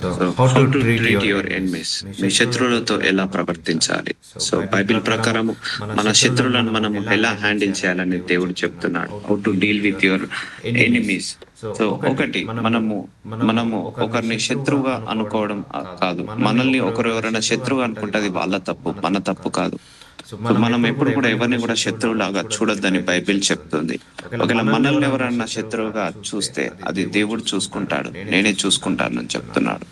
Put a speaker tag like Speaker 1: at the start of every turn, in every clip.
Speaker 1: So how to treat your enemies, మీ శత్రువులతో ఎలా ప్రవర్తించాలి. సో బైబిల్ ప్రకారం మన శత్రువులను మనము ఎలా హ్యాండిల్ చేయాలని దేవుడు చెప్తున్నాడు. How to deal with your enemies. So ఒకటి, మనము మనము ఒకరిని శత్రువుగా అనుకోవడం కాదు. మనల్ని ఒకరు ఎవరైనా శత్రువుగా అనుకుంటే అది వాళ్ళ తప్పు, మన తప్పు కాదు. సో మనం ఎప్పుడు కూడా ఎవరిని కూడా శత్రువులాగా చూడొద్దని బైబిల్ చెప్తుంది. ఒకవేళ మనల్ని ఎవరన్నా శత్రువుగా చూస్తే అది దేవుడు చూసుకుంటాడు, నేనే చూసుకుంటానని చెప్తున్నాడు.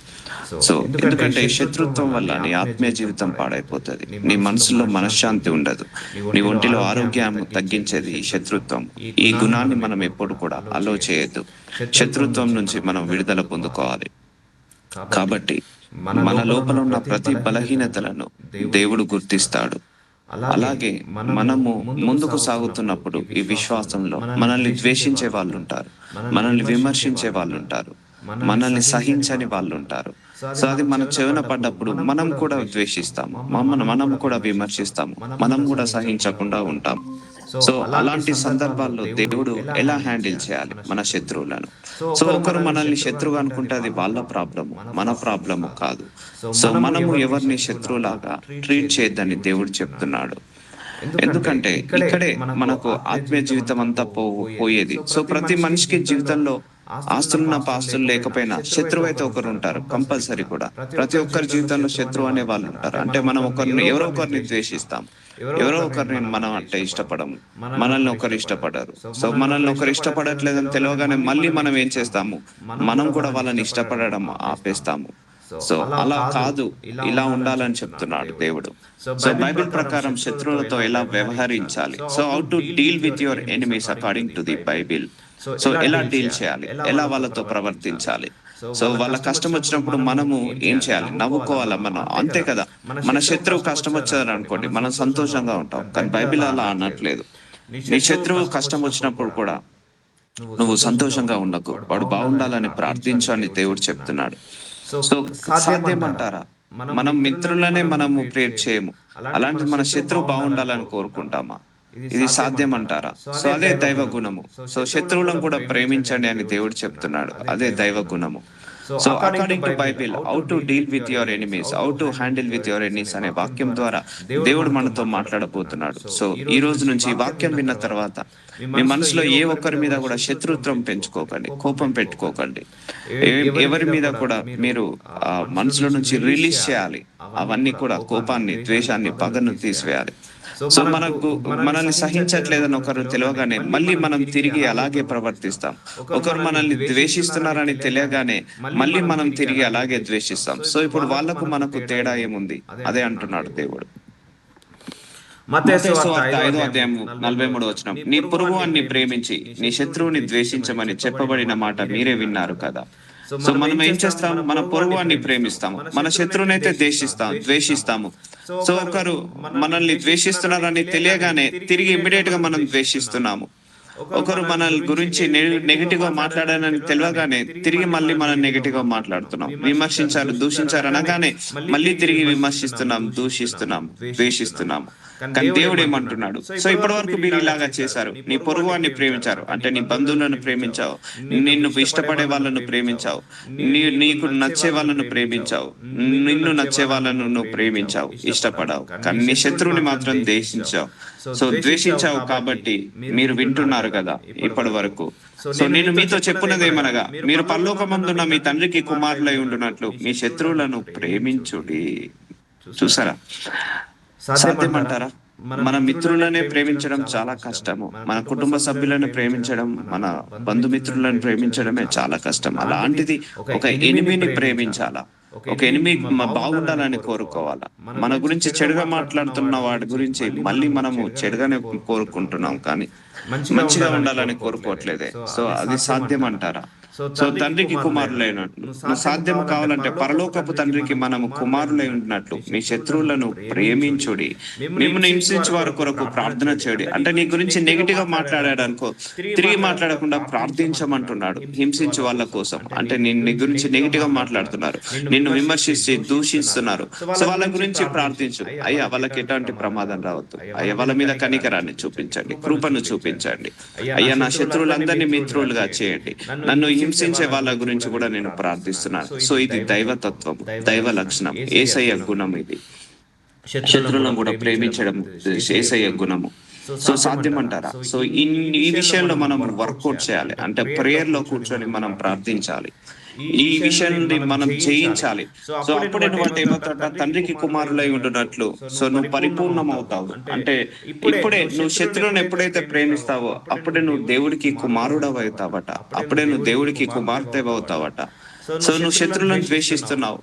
Speaker 1: సో ఎందుకంటే శత్రుత్వం వల్ల నీ ఆత్మీయ జీవితం పాడైపోతుంది, నీ మనసులో మనశ్శాంతి ఉండదు, నీ ఒంటిలో ఆరోగ్యం తగ్గించేది ఈ శత్రుత్వం. ఈ గుణాన్ని మనం ఎప్పుడు కూడా అలో చేయొద్దు. శత్రుత్వం నుంచి మనం విడుదల పొందుకోవాలి. కాబట్టి మన లోపల ఉన్న ప్రతి బలహీనతలను దేవుడు గుర్తిస్తాడు. అలాగే మనము ముందుకు సాగుతున్నప్పుడు ఈ విశ్వాసంలో మనల్ని ద్వేషించే వాళ్ళు ఉంటారు, మనల్ని విమర్శించే వాళ్ళు ఉంటారు, మనల్ని సహించని వాళ్ళు ఉంటారు. సో అది మన చెవిన పడ్డప్పుడు మనం కూడా ద్వేషిస్తాము, మనం కూడా విమర్శిస్తాము, మనం కూడా సహించకుండా ఉంటాం. సో అలాంటి సందర్భాల్లో దేవుడు ఎలా హ్యాండిల్ చేయాలి మన శత్రువులను. సో ఒకరు మనల్ని శత్రువుగా అనుకుంటే అది వాళ్ళ ప్రాబ్లము, మన ప్రాబ్లము కాదు. సో మనము ఎవరిని శత్రువులాగా ట్రీట్ చేయొద్దని దేవుడు చెప్తున్నాడు. ఎందుకంటే ఇక్కడే మనకు ఆత్మీయ జీవితం అంతా పోయేది. సో ప్రతి మనిషికి జీవితంలో ఆస్తులున్న పాస్తులు లేకపోయినా శత్రువు అయితే ఒకరు ఉంటారు కంపల్సరీ కూడా. ప్రతి ఒక్కరి జీవితంలో శత్రువు అనే వాళ్ళు ఉంటారు. అంటే మనం ఎవరో ఒకరిని ద్వేషిస్తాం, ఎవరో ఒకరిని మనం అంటే ఇష్టపడము, మనల్ని ఒకరు ఇష్టపడరు. సో మనల్ని ఒకరు ఇష్టపడట్లేదని తెలియగానే మళ్ళీ మనం ఏం చేస్తాము, మనం కూడా వాళ్ళని ఇష్టపడడం ఆపేస్తాము. సో అలా కాదు, ఇలా ఉండాలని చెప్తున్నాడు దేవుడు. సో బైబిల్ ప్రకారం శత్రువులతో ఎలా వ్యవహరించాలి. So how to deal with your enemies according to the Bible. So ఎలా డీల్ చేయాలి, ఎలా వాళ్ళతో ప్రవర్తించాలి. సో వాళ్ళ కష్టం వచ్చినప్పుడు మనము ఏం చేయాలి, నవ్వుకోవాలా మనం, అంతే కదా. మన శత్రువు కష్టం వచ్చారని అనుకోండి, మనం సంతోషంగా ఉంటాం. కానీ బైబిల్ అలా అనట్లేదు. నీ శత్రువు కష్టం వచ్చినప్పుడు కూడా నువ్వు సంతోషంగా ఉండకు, వాడు బాగుండాలని ప్రార్థించు అని దేవుడు చెప్తున్నాడు. సో సాధ్యమంటారా? మనం మిత్రులనే మనము ప్రేర్ చేయము, అలాంటి మన శత్రువు బాగుండాలని కోరుకుంటామా? ఇది సాధ్యమంటారా? సో అదే దైవ గుణము. సో శత్రువులను కూడా ప్రేమించండి అని దేవుడు చెప్తున్నాడు, అదే దైవ గుణము. So according to Bible, how to deal with your enemies, how to handle with your enemies అనే వాక్యం ద్వారా దేవుడు మనతో మాట్లాడబోతున్నాడు. సో ఈ రోజు నుంచి ఈ వాక్యం విన్న తర్వాత మీ మనసులో ఏ ఒక్కరి మీద కూడా శత్రుత్వం పెంచుకోకండి, కోపం పెట్టుకోకండి. ఎవరి మీద కూడా మీరు మనసులో నుంచి రిలీజ్ చేయాలి. అవన్నీ కూడా కోపాన్ని, ద్వేషాన్ని, పగను తీసివేయాలి. సో మనల్ని సహించట్లేదని ఒకరు తెలియగానే మళ్ళీ మనం తిరిగి అలాగే ప్రవర్తిస్తాం. ఒకరు మనల్ని ద్వేషిస్తున్నారని తెలియగానే మళ్ళీ మనం తిరిగి అలాగే ద్వేషిస్తాం. సో ఇప్పుడు వాళ్ళకు మనకు తేడా ఏముంది? అదే అంటున్నాడు దేవుడు. మత్తయి సువార్త 5వ అధ్యాయము 43వ వచనం, నీ పొరుగువాన్ని ప్రేమించి నీ శత్రువుని ద్వేషించమని చెప్పబడిన మాట మీరే విన్నారు కదా. సో మనం ఏం చేస్తాం, మన పొరుగువాన్ని ప్రేమిస్తాము, మన శత్రువునైతే ద్వేషిస్తాము. సో ఒకరు మనల్ని ద్వేషిస్తున్నారని తెలియగానే తిరిగి ఇమ్మీడియట్ గా మనం ద్వేషిస్తున్నాము. ఒకరు మన గురించి నెగిటివ్ గా మాట్లాడారని తెలియగానే తిరిగి మళ్ళీ మనం నెగిటివ్ గా మాట్లాడుతున్నాం. విమర్శించారు, దూషించారు అనగానే మళ్ళీ తిరిగి విమర్శిస్తున్నాం, దూషిస్తున్నాం, ద్వేషిస్తున్నాము. కానీ దేవుడు ఏమంటున్నాడు, సో ఇప్పటి వరకు మీరు ఇలాగా చేశారు, నీ పొరుగువాన్ని ప్రేమించారు అంటే నీ బంధువులను ప్రేమించావు, నిన్ను ఇష్టపడే వాళ్ళను ప్రేమించావు, నీకు నచ్చే వాళ్ళను ప్రేమించావు, నిన్ను నచ్చే వాళ్ళను నువ్వు ప్రేమించావు, ఇష్టపడావు. కానీ నీ శత్రువుని మాత్రం ద్వేషించావు. సో ద్వేషించావు కాబట్టి మీరు వింటున్నారు కదా ఇప్పటి వరకు. సో నేను మీతో చెప్పున్నదేమనగా, మీరు పరలోకమందున్న మీ తండ్రికి కుమారులై ఉండునట్లు మీ శత్రువులను ప్రేమించుడి. చూసారా? సాధ్యమంటారా? మన మిత్రులనే ప్రేమించడం చాలా కష్టము. మన కుటుంబ సభ్యులను ప్రేమించడం, మన బంధుమిత్రులను ప్రేమించడమే చాలా కష్టం. అలాంటిది ఒక ఎనిమిని ప్రేమించాలా, ఒక ఎనిమి బాగుండాలని కోరుకోవాలా. మన గురించి చెడుగా మాట్లాడుతున్న వాడి గురించి మళ్ళీ మనము చెడుగానే కోరుకుంటున్నాం, కానీ మంచిగా ఉండాలని కోరుకోవట్లేదే. సో అది సాధ్యం అంటారా? సో తండ్రికి కుమారులైనట్లు సాధ్యం కావాలంటే పరలోకపు తండ్రికి మనము కుమారులై ఉంటున్నట్లు మీ శత్రువులను ప్రేమించుడి, మిమ్మల్ని హింసించే వారి కొరకు ప్రార్థన చేయుడి. అంటే నీ గురించి నెగిటివ్ గా మాట్లాడాడు అనుకో, తిరిగి మాట్లాడకుండా ప్రార్థించమంటున్నాడు. హింసించే వాళ్ళ కోసం అంటే నీ గురించి నెగిటివ్ గా మాట్లాడుతున్నారు, నిన్ను విమర్శించి దూషిస్తున్నారు. సో వాళ్ళ గురించి ప్రార్థించు. అయ్యా వాళ్ళకి ఎటువంటి ప్రమాదం రావద్దు, అయ్యా వాళ్ళ మీద కనికరాన్ని చూపించండి, కృపను చూపించండి. అయ్యా నా శత్రువులందరినీ మిత్రులుగా చేయండి, నన్ను హింసించే వాళ్ళ గురించి కూడా నేను ప్రార్థిస్తున్నాను. సో ఇది దైవతత్వం, దైవ లక్షణం, యేసయ్య గుణం ఇది. శత్రువులను కూడా ప్రేమించడం యేసయ్య గుణము. సో సాధ్యమంటారా? సో ఈ విషయంలో మనం వర్కౌట్ చేయాలి. అంటే ప్రేయర్ లో కూర్చొని మనం ప్రార్థించాలి. ఈ విషయాన్ని మనం చేయించాలి. సో అప్పుడే నువ్వు అంటే ఏమవుతాడ, తండ్రికి కుమారులై ఉండునట్లు సో నువ్వు పరిపూర్ణం అవుతావు. అంటే ఇప్పుడే నువ్వు శత్రువులను ఎప్పుడైతే ప్రేమిస్తావో అప్పుడే నువ్వు దేవుడికి కుమారుడవు అవుతావట. అప్పుడే నువ్వు దేవుడికి కుమార్తె అవుతావట. సో నువ్వు శత్రువులను ద్వేషిస్తున్నావు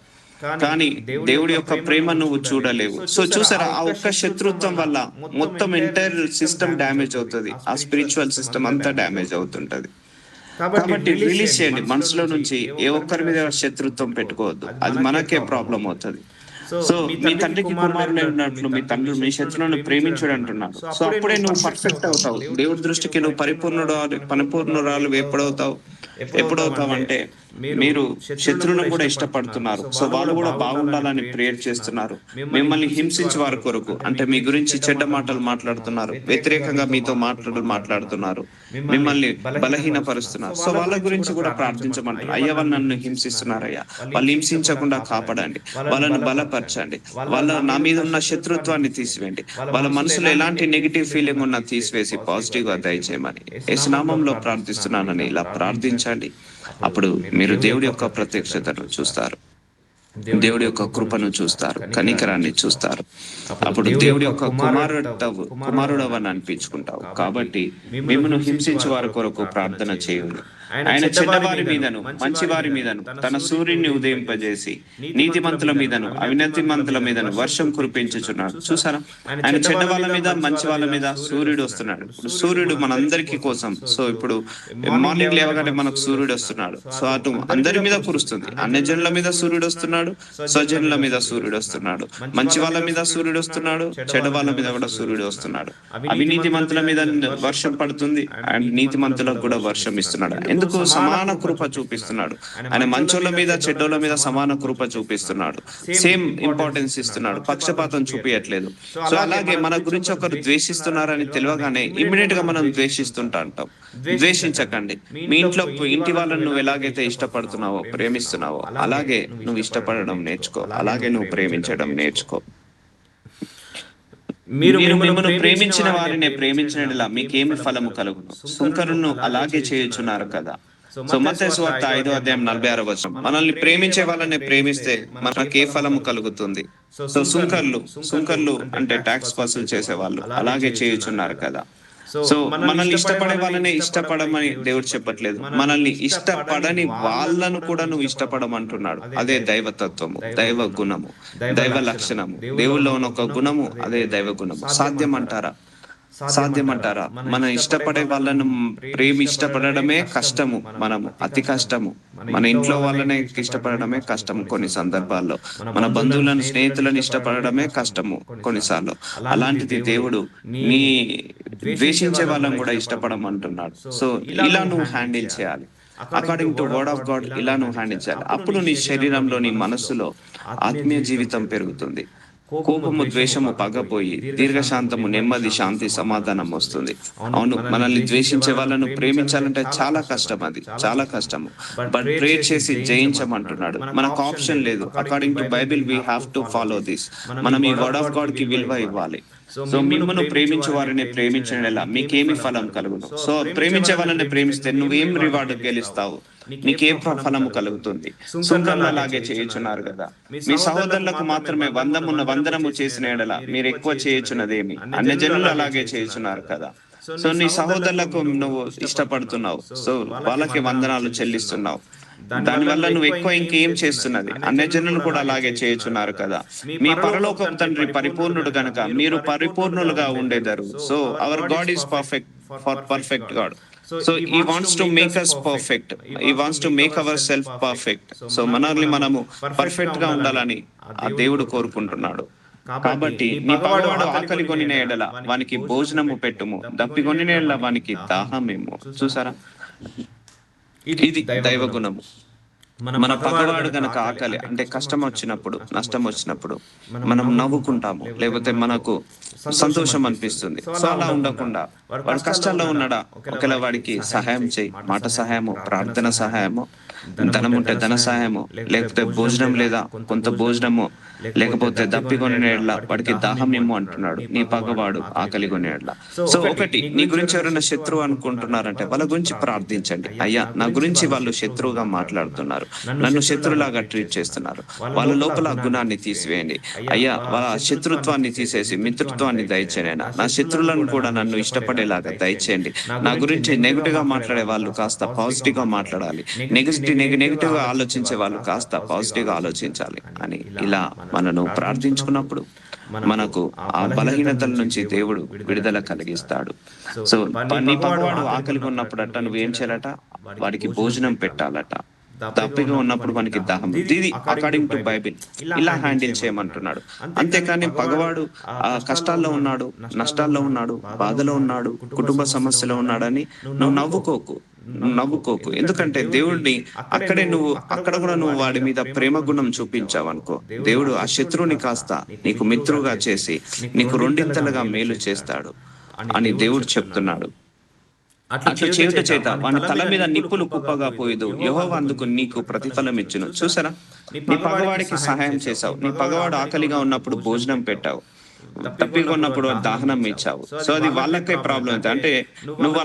Speaker 1: కానీ దేవుడి యొక్క ప్రేమ నువ్వు చూడలేవు. సో చూసారా, ఆ ఒక్క శత్రుత్వం వల్ల మొత్తం ఎంటైర్ సిస్టమ్ డ్యామేజ్ అవుతుంది. ఆ స్పిరిచువల్ సిస్టమ్ అంతా డ్యామేజ్ అవుతుంటది. కాబట్టి రిలీజ్ చేయండి మనసులో నుంచి. ఏ ఒక్కరి మీద శత్రుత్వం పెట్టుకోవద్దు, అది మనకే ప్రాబ్లం అవుతుంది. సో మీ తండ్రికి కుమారులై ఉన్నట్లు మీ తండ్రి మీ శత్రువులను ప్రేమించుడు అంటున్నాడు. సో అప్పుడే నువ్వు పర్ఫెక్ట్ అవుతావు. దేవుడి దృష్టికి నువ్వు పరిపూర్ణురాలు ఎప్పుడవుతావు అంటే మీరు శత్రువులను కూడా ఇష్టపడుతున్నారు. సో వాళ్ళు కూడా బాగుండాలని ప్రేయర్ చేస్తున్నారు. మిమ్మల్ని హింసించే వారి కొరకు అంటే మీ గురించి చెడ్డ మాటలు మాట్లాడుతున్నారు, వ్యతిరేకంగా మీతో మాట్లాడుతున్నారు, మిమ్మల్ని బలహీనపరుస్తున్నారు. సో వాళ్ళ గురించి కూడా ప్రార్థించమంటారు. అయ్యా వాళ్ళు నన్ను హింసిస్తున్నారయ్యా, వాళ్ళు హింసించకుండా కాపాడండి, వాళ్ళను బలపరచండి, వాళ్ళ నా మీద ఉన్న శత్రుత్వాన్ని తీసివేయండి, వాళ్ళ మనసులో ఎలాంటి నెగిటివ్ ఫీలింగ్ ఉన్నా తీసివేసి పాజిటివ్ గా దయచేయమని యేసు నామములో ప్రార్థిస్తున్నానని ఇలా ప్రార్థించండి. అప్పుడు మీరు దేవుడి యొక్క ప్రత్యక్షతను చూస్తారు, దేవుడి యొక్క కృపను చూస్తారు, కనికరాన్ని చూస్తారు. అప్పుడు దేవుడి యొక్క కుమారుడవని అనిపించుకుంటావు. కాబట్టి మిమ్మల్ని హింసించే వారి కొరకు ప్రార్థన చేయండి. ఆయన చెడ్డవారి మీదను మంచి వారి మీదను తన సూర్యుని ఉదయింపజేసి నీతిమంతుల మీదను అవినీతిమంతుల మీదను వర్షం కురిపించుచున్నాడు. చూసారా, ఆయన చెడ్డ వాళ్ళ మీద మంచి వాళ్ళ మీద సూర్యుడు వస్తున్నాడు. ఇప్పుడు సూర్యుడు మనందరికీ కోసం. సో ఇప్పుడు మార్నింగ్ లేవగానే మనకు సూర్యుడు వస్తున్నాడు. సో అటు అందరి మీద కురుస్తుంది. అన్యజనుల మీద సూర్యుడు వస్తున్నాడు, స్వజనుల మీద సూర్యుడు వస్తున్నాడు, మంచి వాళ్ళ మీద సూర్యుడు వస్తున్నాడు, చెడ్డ వాళ్ళ మీద కూడా సూర్యుడు వస్తున్నాడు. అవినీతి మంతుల మీద వర్షం పడుతుంది అండ్ నీతి మంతులకు కూడా వర్షం ఇస్తున్నాడు. ఎందుకు? సమాన కృప చూపిస్తున్నాడు. ఆయన మంచోళ్ళ మీద చెడ్డోళ్ళ మీద సమాన కృప చూపిస్తున్నాడు. సేమ్ ఇంపార్టెన్స్ ఇస్తున్నాడు, పక్షపాతం చూపించట్లేదు. సో అలాగే మన గురించి ఒకరు ద్వేషిస్తున్నారని తెలియగానే ఇమ్మీడియట్ గా మనం ద్వేషిస్తుంటా అంటాం. ద్వేషించకండి. మీ ఇంటి వాళ్ళని నువ్వు ఎలాగైతే ఇష్టపడుతున్నావో ప్రేమిస్తున్నావో అలాగే నువ్వు ఇష్టపడడం నేర్చుకో, అలాగే నువ్వు ప్రేమించడం నేర్చుకో. మీరు మిమ్మల్ని ప్రేమించిన వారిని ప్రేమించినట్లా మీకేమి ఫలము కలుగును? సుంకరును అలాగే చేయుచున్నారు కదా. సో మత్తయి సువార్త 5:46 వచనం. మనల్ని ప్రేమించే వాళ్ళని ప్రేమిస్తే మనకి ఏ ఫలము కలుగుతుంది? సో సుంకర్లు అంటే ట్యాక్స్ వసూలు చేసే వాళ్ళు అలాగే చేయుచున్నారు కదా. సో మనల్ని ఇష్టపడే వాళ్ళని ఇష్టపడమని దేవుడు చెప్పట్లేదు, మనల్ని ఇష్టపడని వాళ్ళను కూడా నువ్వు ఇష్టపడమంటున్నాడు. అదే దైవతత్వము, దైవ గుణము, దైవ లక్షణము. దేవుళ్ళలో ఉన్న ఒక గుణము అదే దైవ గుణము. సాధ్యమంటారా? మనం ఇష్టపడే వాళ్ళను ఇష్టపడడమే కష్టము. మనము అతి కష్టము. మన ఇంట్లో వాళ్ళని ఇష్టపడడమే కష్టము కొన్ని సందర్భాల్లో. మన బంధువులను స్నేహితులను ఇష్టపడడమే కష్టము కొన్నిసార్లు. అలాంటిది దేవుడు నీ ద్వేషించే వాళ్ళని కూడా ఇష్టపడమంటున్నాడు. సో ఇలా నువ్వు హ్యాండిల్ చేయాలి. According to word of God ఇలా నువ్వు హ్యాండిల్ చేయాలి. అప్పుడు నీ శరీరంలో నీ మనస్సులో ఆత్మీయ జీవితం పెరుగుతుంది. కోపము ద్వేషము పగపోయి దీర్ఘశాంతము నెమ్మది శాంతి సమాధానం వస్తుంది. అవును, మనల్ని ద్వేషించే వాళ్ళను ప్రేమించాలంటే చాలా కష్టం, అది చాలా కష్టము. బట్ ప్రే చేసి జయించమంటున్నాడు. మనకు ఆప్షన్ లేదు. According to Bible we have to follow this. మనం ఈ వర్డ్ ఆఫ్ గాడ్ కి విలువ ఇవ్వాలి. సో మిమ్మల్ని ప్రేమించే వారిని ప్రేమించడం ఎలా? మీకేమి ఫలం కలుగును? సో ప్రేమించే వాళ్ళని ప్రేమిస్తే నువ్వేం రివార్డు గెలుస్తావు? నీకేం ఫలము కలుగుతుంది? సుంకర్లు అలాగే చేయుచున్నారు కదా. మీ సహోదరులకు మాత్రమే వందనము చేసిన ఎడల మీరు ఎక్కువ చేయుచున్నదేమి? అన్య జనులు అలాగే చేయుచున్నారు కదా. సో నీ సహోదరులకు నువ్వు ఇష్టపడుతున్నావు, సో వాళ్ళకి వందనాలు చెల్లిస్తున్నావు. దానివల్ల నువ్వు ఎక్కువ ఇంకేం చేస్తున్నది? అన్య జనులు కూడా అలాగే చేయుచున్నారు కదా. మీ పరలోక తండ్రి పరిపూర్ణుడు గనుక మీరు పరిపూర్ణులుగా ఉండేదారు. So our god is perfect god. So he wants to make us perfect. He wants to make ourselves perfect. So మనల్ని మనము పర్ఫెక్ట్ గా ఉండాలని ఆ దేవుడు కోరుకుంటున్నాడు. కాబట్టి నీ పగవాడు ఆకలి కొనిన ఎడల వానికి భోజనము పెట్టుము, దప్పి కొనిన ఎడల వానికి దాహమేమో. చూసారా, ఇది దైవ గుణము. మన పగవాడు గనక ఆకలి అంటే కష్టం వచ్చినప్పుడు, నష్టం వచ్చినప్పుడు మనం నవ్వుకుంటాము. లేకపోతే మనకు సంతోషం అనిపిస్తుంది. సో, అలా ఉండకుండా వాడు కష్టాల్లో ఉన్నాడా? ఒకవేళ వాడికి సహాయం చెయ్యి. మాట సహాయము, ప్రార్థన సహాయము, ధనముంటే ధన సహాయము, లేకపోతే భోజనం లేదా కొంత భోజనము, లేకపోతే దప్పిగొనిన యెడల వాడికి దాహం ఇమ్ము అంటున్నాడు. నీ పగవాడు ఆకలిగొనిన యెడల. సో, ఒకటి నీ గురించి ఎవరైనా శత్రువు అనుకుంటున్నారంటే వాళ్ళ గురించి ప్రార్థించండి. అయ్యా! నా గురించి వాళ్ళు శత్రువుగా మాట్లాడుతున్నారు. నన్ను శత్రువులాగా ట్రీట్ చేస్తున్నారు. వాళ్ళ లోపల ఆ గుణాన్ని తీసివేయండి. అయ్యా! వాళ్ళ శత్రుత్వాన్ని తీసేసి మిత్రుత్వాన్ని దయచేయనైనా. నా శత్రువులను కూడా నన్ను ఇష్టపడేలాగా దయచేయండి. నా గురించి నెగెటివ్‌గా మాట్లాడే వాళ్ళు కాస్త పాజిటివ్‌గా మాట్లాడాలి. నెగెటివ్‌గా ఆలోచించే వాళ్ళు కాస్త పాజిటివ్‌గా ఆలోచించాలి అని ఇలా మనను ప్రార్థించుకున్నప్పుడు మనకు ఆ బలహీనతల నుంచి దేవుడు విడుదల కలిగిస్తాడు. సో, నీ పగవాడు ఆకలిగా ఉన్నప్పుడట నువ్వేం చేయాలట? వాడికి భోజనం పెట్టాలట. దప్పిగా ఉన్నప్పుడు మనకి దాహం. ఇది అకార్డింగ్ టు బైబిల్. ఇలా హ్యాండిల్ చేయమంటున్నాడు. అంతేకాని పగవాడు కష్టాల్లో ఉన్నాడు, నష్టాల్లో ఉన్నాడు, బాధలో ఉన్నాడు, కుటుంబ సమస్యలో ఉన్నాడని నువ్వు నవ్వుకోకు. నవ్వుకోకు. ఎందుకంటే దేవుడిని అక్కడ కూడా నువ్వు వాడి మీద ప్రేమ గుణం చూపించావనుకో, దేవుడు ఆ శత్రువుని కాస్త నీకు మిత్రువుగా చేసి నీకు రెండింతలుగా మేలు చేస్తాడు అని దేవుడు చెప్తున్నాడు. అట్లు చేయుట చేత వాని తల మీద నిప్పులు కుప్పగా పోయెదు. యెహోవా అందుకు నీకు ప్రతిఫలం ఇచ్చును. చూసారా? నీ పగవాడికి సహాయం చేశావు. నీ పగవాడు ఆకలిగా ఉన్నప్పుడు భోజనం పెట్టావు. దప్పిగా ఉన్నప్పుడు దాహనం ఇచ్చావు. సో, అది వాళ్ళకే ప్రాబ్లమ్ అయితది. అంటే నువ్వు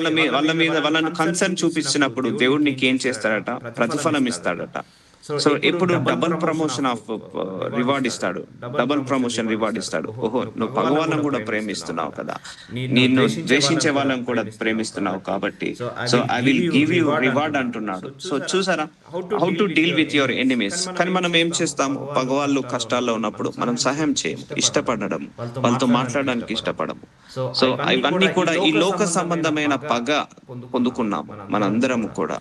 Speaker 1: వాళ్ళను కన్సర్న్ చూపించినప్పుడు దేవుడు నీకేం చేస్తాడట? ప్రతిఫలం ఇస్తాడట. సో, ఎప్పుడు డబుల్ ప్రమోషన్ ఆఫ్ రివార్డ్ ఇస్తాడు. డబుల్ ప్రమోషన్ రివార్డ్ ఇస్తాడు. ఓహో! నువ్వు పగవాళ్ళని కూడా ప్రేమిస్తున్నావు కదా! నిన్ను ద్వేషించే వాళ్ళని కూడా ప్రేమిస్తున్నావు కాబట్టి so, I will give you reward అంటున్నాడు. సో, చూసారా? How to deal with your enemies. కానీ మనం ఏం చేస్తాము? పగవాళ్ళు కష్టాల్లో ఉన్నప్పుడు మనం సహాయం చేయము. ఇష్టపడము. వాళ్ళతో మాట్లాడడానికి ఇష్టపడము. సో, ఇవన్నీ కూడా ఈ లోక సంబంధమైన పగ పొందుకున్నాము మనందరము కూడా.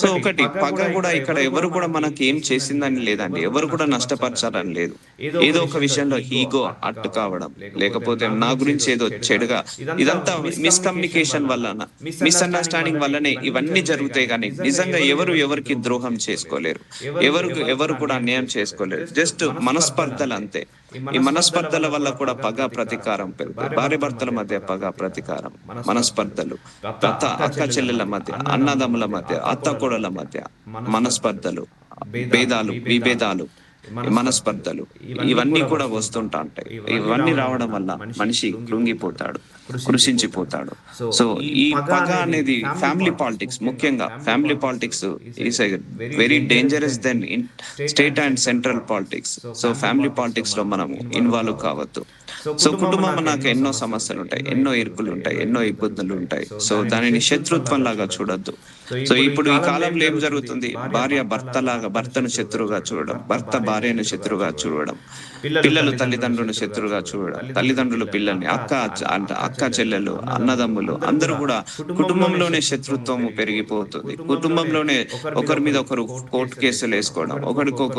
Speaker 1: సో, ఒకటి పగ కూడా ఇక్కడ ఎవరు కూడా మనకి ఏం చేసిందని లేదండి. ఎవరు కూడా నష్టపరచాలని లేదు. ఏదో ఒక విషయంలో ఈగో అట్టు కావడం, లేకపోతే నా గురించి ఏదో చెడుగా ఇదంతా మిస్‌కమ్యూనికేషన్ వలన, మిస్‌అండర్‌స్టాండింగ్ వల్లనే ఇవన్నీ జరుగుతాయి గానీ, నిజంగా ఎవరికి ద్రోహం చేసుకోలేరు. ఎవరు కూడా అన్యాయం చేసుకోలేరు. జస్ట్ మనస్పర్ధలంతే. ఈ మనస్పర్ధల వల్ల కూడా పగ, ప్రతీకారం పెరుగుతాయి. భార్యాభర్తల మధ్య పగ, ప్రతీకారం, మనస్పర్ధలు, అక్క చెల్లెల మధ్య, అన్నదమ్ముల మధ్య, అత్తకోడళ్ళ మధ్య మనస్పర్ధలు, భేదాలు, విభేదాలు, మనస్పర్ధలు ఇవన్నీ కూడా వస్తుంటా ఉంటాయి. ఇవన్నీ రావడం వల్ల మనిషి కృంగిపోతాడు, కృషించిపోతాడు. సో, ఈ పగ అనేది ఫ్యామిలీ పాలిటిక్స్, ముఖ్యంగా family politics is a very dangerous then in state and central politics. So, family politics లో మనము ఇన్వాల్వ్ కావద్దు. సో, కుటుంబం అన్నాక ఎన్నో సమస్యలుంటాయి, ఎన్నో ఇరుకులుంటాయి, ఎన్నో ఇబ్బందులుంటాయి. సో, దానిని శత్రుత్వంలాగా చూడొద్దు. సో, ఇప్పుడు ఈ కాలంలో ఏం జరుగుతుంది? భార్య భర్తను శత్రువుగా చూడడం, భర్త భార్యను శత్రువుగా చూడడం, పిల్లలు తల్లిదండ్రులను శత్రువుగా చూడడం, తల్లిదండ్రులు పిల్లల్ని, అక్క చెల్లెలు, అన్నదమ్ములు అందరూ కూడా కుటుంబంలోనే శత్రుత్వము పెరిగిపోతుంది. కుటుంబంలోనే ఒకరి మీద ఒకరు కోర్టు కేసులేసుకోవడం,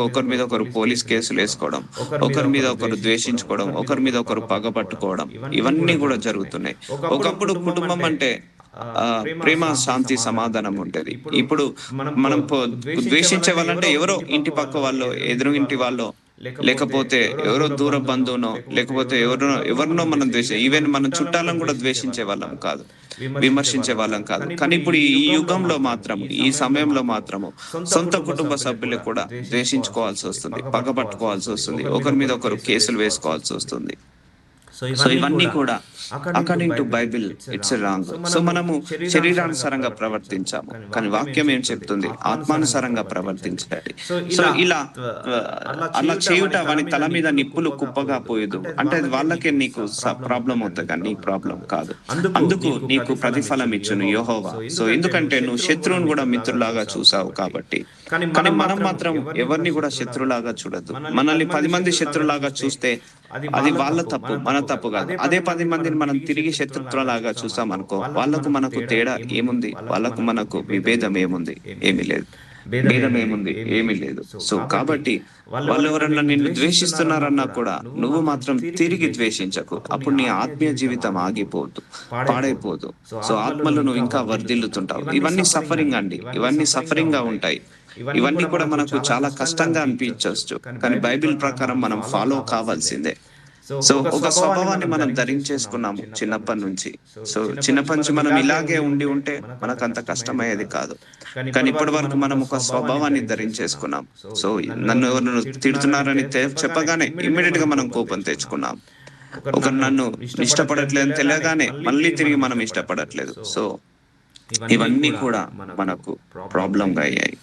Speaker 1: ఒకరి మీద ఒకరు పోలీస్ కేసులేసుకోవడం, ఒకరి మీద ఒకరు ద్వేషించుకోవడం, ఒకరి మీద ఒకరు పగపట్టుకోవడం, ఇవన్నీ కూడా జరుగుతున్నాయి. ఒకప్పుడు కుటుంబం అంటే ప్రేమ, శాంతి, సమాధానం ఉంటది. ఇప్పుడు మనం ద్వేషించే వాళ్ళంటే ఎవరో ఇంటి పక్క వాళ్ళో, ఎదురు ఇంటి వాళ్ళో, లేకపోతే ఎవరో దూర బంధువునో, లేకపోతే ఎవరినో మనం ఈవెన్ మన చుట్టాలను కూడా ద్వేషించే వాళ్ళం కాదు. విమర్శించే వాళ్ళం కాదు. కానీ ఇప్పుడు ఈ యుగంలో మాత్రము, ఈ సమయంలో మాత్రము సొంత కుటుంబ సభ్యులు కూడా ద్వేషించుకోవాల్సి వస్తుంది. పగపట్టుకోవాల్సి వస్తుంది. ఒకరి మీద ఒకరు కేసులు వేసుకోవాల్సి వస్తుంది. సో, ఇవన్నీ కూడా according to Bible it's wrong. So, మనము శరీరానుసారంగా ప్రవర్తించాము. కానీ వాక్యం ఏం చెప్తుంది? ఆత్మానుసారంగా ప్రవర్తించాలి. సో, ఇలా అలా చేయుట వాని తల మీద నిప్పులు కుప్పగా పోయెదు. అంటే అది వాళ్ళకే నీకు ప్రాబ్లమ్ అవుతది కానీ నీకు ప్రాబ్లమ్ కాదు. అందుకు నీకు ప్రతిఫలం ఇచ్చును యెహోవా. సో, ఎందుకంటే నువ్వు శత్రువుని కూడా మిత్రులాగా చూసావు కాబట్టి. కానీ మనం మాత్రం ఎవరిని కూడా శత్రులాగా చూడొద్దు. మనల్ని 10 మంది శత్రులాగా చూస్తే అది వాళ్ళ తప్పు, మన తప్పు కాదు. అదే 10 మందిని మనం తిరిగి శత్రుత్వంలాగా చూసామనుకో, మనకు తేడా ఏముంది? మనకు విభేదం ఏముంది? ఏమీ లేదు. భేదం ఏముంది? ఏమీ లేదు. సో, కాబట్టి వాళ్ళెవరన్నా నిన్ను ద్వేషిస్తున్నారన్నా కూడా నువ్వు మాత్రం తిరిగి ద్వేషించకు. అప్పుడు నీ ఆత్మీయ జీవితం ఆగిపోదు, పాడైపోదు. సో, ఆత్మలో నువ్వు ఇంకా వర్ధిల్లుతుంటావు. ఇవన్నీ సఫరింగ్ అండి. ఇవన్నీ సఫరింగ్‌గా ఉంటాయి. ఇవన్నీ కూడా మనకు చాలా కష్టంగా అనిపించవచ్చు, కానీ బైబిల్ ప్రకారం మనం ఫాలో కావాల్సిందే. సో ఒక స్వభావాన్ని మనం ధరించేసుకున్నాము చిన్నప్పటి నుంచి. సో చిన్నప్పటి నుంచి మనం ఇలాగే ఉండి ఉంటే మనకంత కష్టమయ్యేది కాదు. కానీ ఇప్పటి వరకు మనం ఒక స్వభావాన్ని ధరించేసుకున్నాం. సో నన్ను ఎవరు తిడుతున్నారని చెప్పగానే ఇమ్మీడియట్ గా మనం కోపం తెచ్చుకున్నాం. ఒకరు నన్ను ఇష్టపడట్లేదని తెలియగానే మళ్ళీ తిరిగి మనం ఇష్టపడట్లేదు. సో ఇవన్నీ కూడా మనకు ప్రాబ్లం గా అయ్యాయి.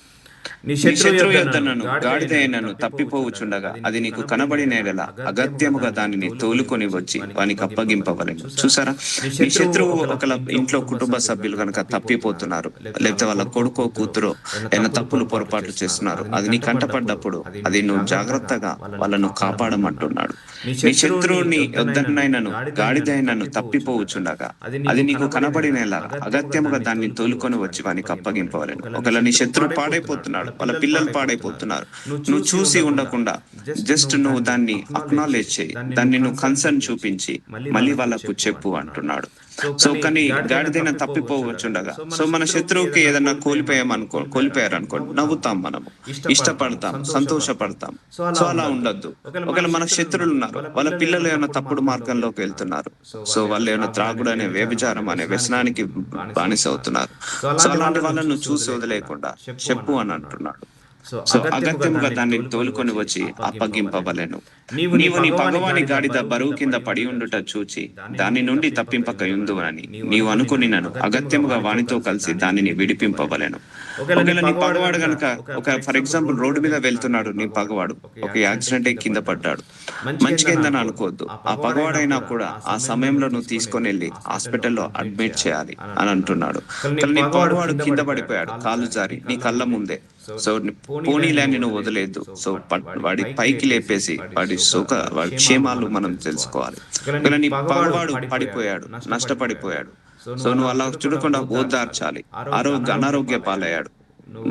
Speaker 2: నీ
Speaker 1: నీ శత్రువు
Speaker 2: శత్రువు
Speaker 1: యొద్ద
Speaker 2: యొద్దనను
Speaker 1: నన్ను గాడిదైనను తప్పిపోవచ్చుండగా అది నీకు కనబడిన ఎడల అగత్యముగా దానిని తోలుకొని వచ్చి వానికి అప్పగింపవలెను. చూసారా, నీ శత్రువు ఒకళ్ళ ఇంట్లో కుటుంబ సభ్యులు కనుక తప్పిపోతున్నారు, లేకపోతే వాళ్ళ కొడుకో కూతురో ఏమైనా తప్పులు పొరపాట్లు చేస్తున్నారు, అది నీ కంటపడ్డప్పుడు అది నువ్వు జాగ్రత్తగా వాళ్ళను కాపాడమంటున్నాడు. నీ శత్రువుని యొద్దనైనను గాడిదైనను తప్పిపోవచ్చుండగా అది నీకు కనబడిన ఎడల అగత్యముగా దాన్ని తోలుకొని వచ్చి వానికి అప్పగింపవలెను. ఒకవేళ నీ శత్రువు పాడైపోతున్నాడు, వాళ్ళ పిల్లలు పాడైపోతున్నారు, నువ్వు చూసి ఉండకుండా జస్ట్ నువ్వు దాన్ని అక్నాలెడ్జ్ చేయి, దాన్ని నువ్వు కన్సర్న్ చూపించి మళ్ళీ వాళ్ళకు చెప్పు అంటున్నాడు. సో కానీ గాడిదైన తప్పిపోవచ్చుండగా, సో మన శత్రువుకి ఏదన్నా కోల్పోయారనుకోండి, నవ్వుతాం, మనము ఇష్టపడతాం, సంతోషపడతాం. సో అలా ఉండొద్దు. ఒకవేళ మన శత్రువులు ఉన్నారు, వాళ్ళ పిల్లలు ఏమైనా తప్పుడు మార్గంలోకి వెళ్తున్నారు, సో వాళ్ళు ఏమైనా త్రాగుడు అనే వ్యభిచారం అనే వ్యసనానికి బానిస అవుతున్నారు, సో అలాంటి వాళ్ళను చూసి వదిలేయకుండా చెప్పు అని అంటున్నాడు. సో అగత్యముగా దాన్ని తోలుకొని వచ్చి అప్పగింపవలెను. నీవు నీ పగవాని గాడిద బరువు కింద పడి ఉండుట చూచి దాని నుండి తప్పింపక యుందువని నీవు అనుకునినను అగత్యముగా వానితో కలిసి దానిని విడిపింపవలెను. ఒకవేళ నీ పగవాడు గనక ఫర్ ఎగ్జాంపుల్ రోడ్డు మీద వెళ్తున్నాడు, నీ పగవాడు ఒక యాక్సిడెంట్ అయి కింద పడ్డాడు, మంచిగా ఏందని అనుకోవద్దు. ఆ పగవాడైనా కూడా ఆ సమయంలో నువ్వు తీసుకొని వెళ్ళి హాస్పిటల్లో అడ్మిట్ చేయాలి అని అంటున్నాడు. కానీ నీ పగవాడు కింద పడిపోయాడు, కాలు జారి నీ కళ్ళ ముందే. సో పోనీలేని నువ్వు వదిలేదు. సో వాడి పైకి లేపేసి వాడి వాడి క్షేమాలు మనం తెలుసుకోవాలి. కానీ నీ పగవాడు పడిపోయాడు, నష్టపడిపోయాడు, సో నువ్వు అలా చూడకుండా ఓదార్చాలి. అనారోగ్య పాలయ్యాడు,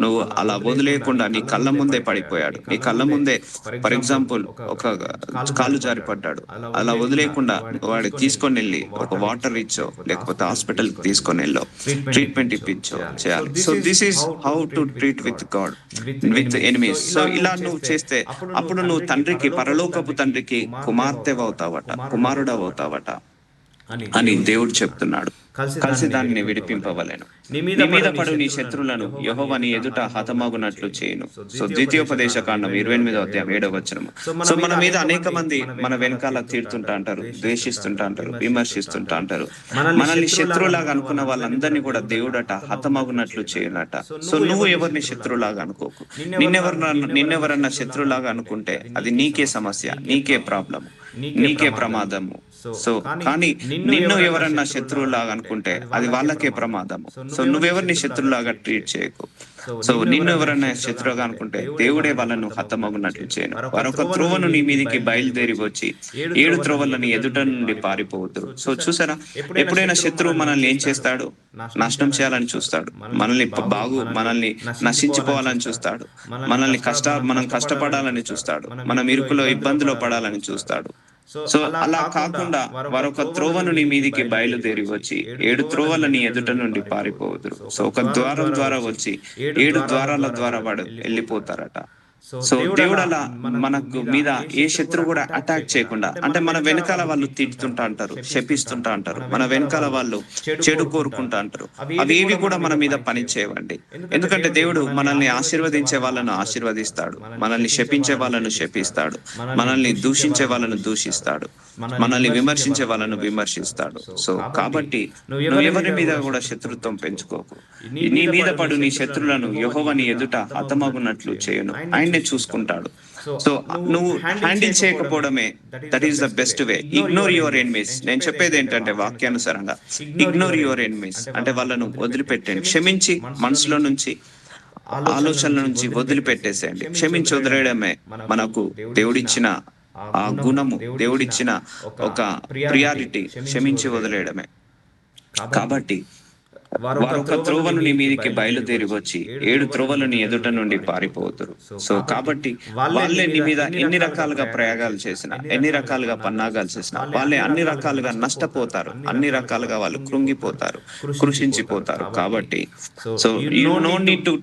Speaker 1: నువ్వు అలా వదిలేయకుండా నీ కళ్ళ ముందే పడిపోయాడు, నీ కళ్ళ ముందే ఫర్ ఎగ్జాంపుల్ ఒక కాలు జారి పడ్డాడు, అలా వదిలేయకుండా వాడి తీసుకొని వెళ్ళి ఒక వాటర్ ఇచ్చో లేకపోతే హాస్పిటల్ కి తీసుకొని వెళ్ళో ట్రీట్మెంట్ ఇప్పించో చేయాలి. So this is how to treat with God with enemies. So ఇలా నువ్వు చేస్తే అప్పుడు నువ్వు తండ్రికి, పరలోకపు తండ్రికి కుమారుడవుతావట అని దేవుడు చెప్తున్నాడు. కలిసి దానిని విడిపింపవలెను. నీ మీద పడు నీ శత్రువులను యెహోవా నీ ఎదుట హతమగునట్లు చేయును. సో ద్వితీయోపదేశ కాండం 28వ అధ్యాయం 7వ వచనం. సో మన మీద అనేక మంది మన వెనకాల తీరుతుంటా అంటారు, ద్వేషిస్తుంటా అంటారు, విమర్శిస్తుంటా అంటారు. మనల్ని శత్రువులాగా అనుకున్న వాళ్ళందరినీ కూడా దేవుడట హతమగునట్లు చేయునట. సో నువ్వు ఎవరిని శత్రువులాగా అనుకోకు. నిన్నెవరన్నా శత్రువులాగా అనుకుంటే అది నీకే సమస్య, నీకే ప్రాబ్లం, నీకే ప్రమాదము. సో కానీ నిన్ను ఎవరన్నా శత్రువులాగా అనుకుంటే అది వాళ్ళకే ప్రమాదము. సో నువ్వెవరిని శత్రువులాగా ట్రీట్ చేయకు. సో నిన్ను ఎవరన్నా శత్రువుగా అనుకుంటే దేవుడే వాళ్ళను హతమగునట్లు చేయను. వారొక త్రోవను నీ మీదికి బయలుదేరి వచ్చి 7 త్రోవలను ఎదుట నుండి పారిపోవద్దు. సో చూసారా, ఎప్పుడైనా శత్రువు మనల్ని ఏం చేస్తాడు? నాశనం చేయాలని చూస్తాడు, మనల్ని నశించిపోవాలని చూస్తాడు, మనం కష్టపడాలని చూస్తాడు, మనం ఇరుకులో ఇబ్బందిలో పడాలని చూస్తాడు. సో అలా కాకుండా వారొక త్రోవను నీ మీదికి బయలుదేరి వచ్చి 7 త్రోవల నీ ఎదుట నుండి పారిపోవద్దు. సో ఒక ద్వారం ద్వారా వచ్చి 7 ద్వారాల ద్వారా వాడు వెళ్ళిపోతారట. సో దేవుడు అలా మనకు మీద ఏ శత్రువు కూడా అటాక్ చేయకుండా, అంటే మన వెనకాల వాళ్ళు తిడుతుంటా అంటారు, శపిస్తుంటా అంటారు, మన వెనకాల వాళ్ళు చెడు కోరుకుంటా అంటారు, అవేవి కూడా మన మీద పని చేయవండి. ఎందుకంటే దేవుడు మనల్ని ఆశీర్వదించే వాళ్ళను ఆశీర్వదిస్తాడు, మనల్ని శపించే వాళ్ళను శపిస్తాడు, మనల్ని దూషించే వాళ్ళను దూషిస్తాడు, మనల్ని విమర్శించే వాళ్ళను విమర్శిస్తాడు. సో కాబట్టి నువ్వు ఎవరి మీద కూడా శత్రుత్వం పెంచుకోకు. నీ మీద పడు నీ శత్రులను యెహోవా నీ ఎదుట హతమగునట్లు చేయును, ఆయన్నే చూసుకుంటాడు. సో నువ్వు హ్యాండిల్ చేయకపోవడమే that is the best way. Ignore your enemies. నేను చెప్పేది ఏంటంటే వాక్యానుసారంగా ఇగ్నోర్ యువర్ ఎనిమీస్ అంటే వాళ్ళను వదిలిపెట్టండి, క్షమించి మనసులో నుంచి ఆలోచనల నుంచి వదిలిపెట్టేసేయండి. క్షమించి వదిలేయడమే మనకు దేవుడిచ్చిన ఆ గుణము, దేవుడిచ్చిన ఒక ప్రియారిటీ, క్షమించి వదిలేయడమే. కాబట్టి వారొక త్రోవను నీ మీదికి బయలుదేరి వచ్చి 7 త్రోవలు నీ ఎదుట నుండి పారిపోతురు. సో కాబట్టి వాళ్ళే నీ మీద ఎన్ని రకాలుగా ప్రయోగాలు చేసినా, ఎన్ని రకాలుగా పన్నాగాలు చేసినా, వాళ్ళే అన్ని రకాలుగా నష్టపోతారు. అన్ని రకాలుగా వాళ్ళు కృంగిపోతారు, కృషించిపోతారు. కాబట్టి so you know need to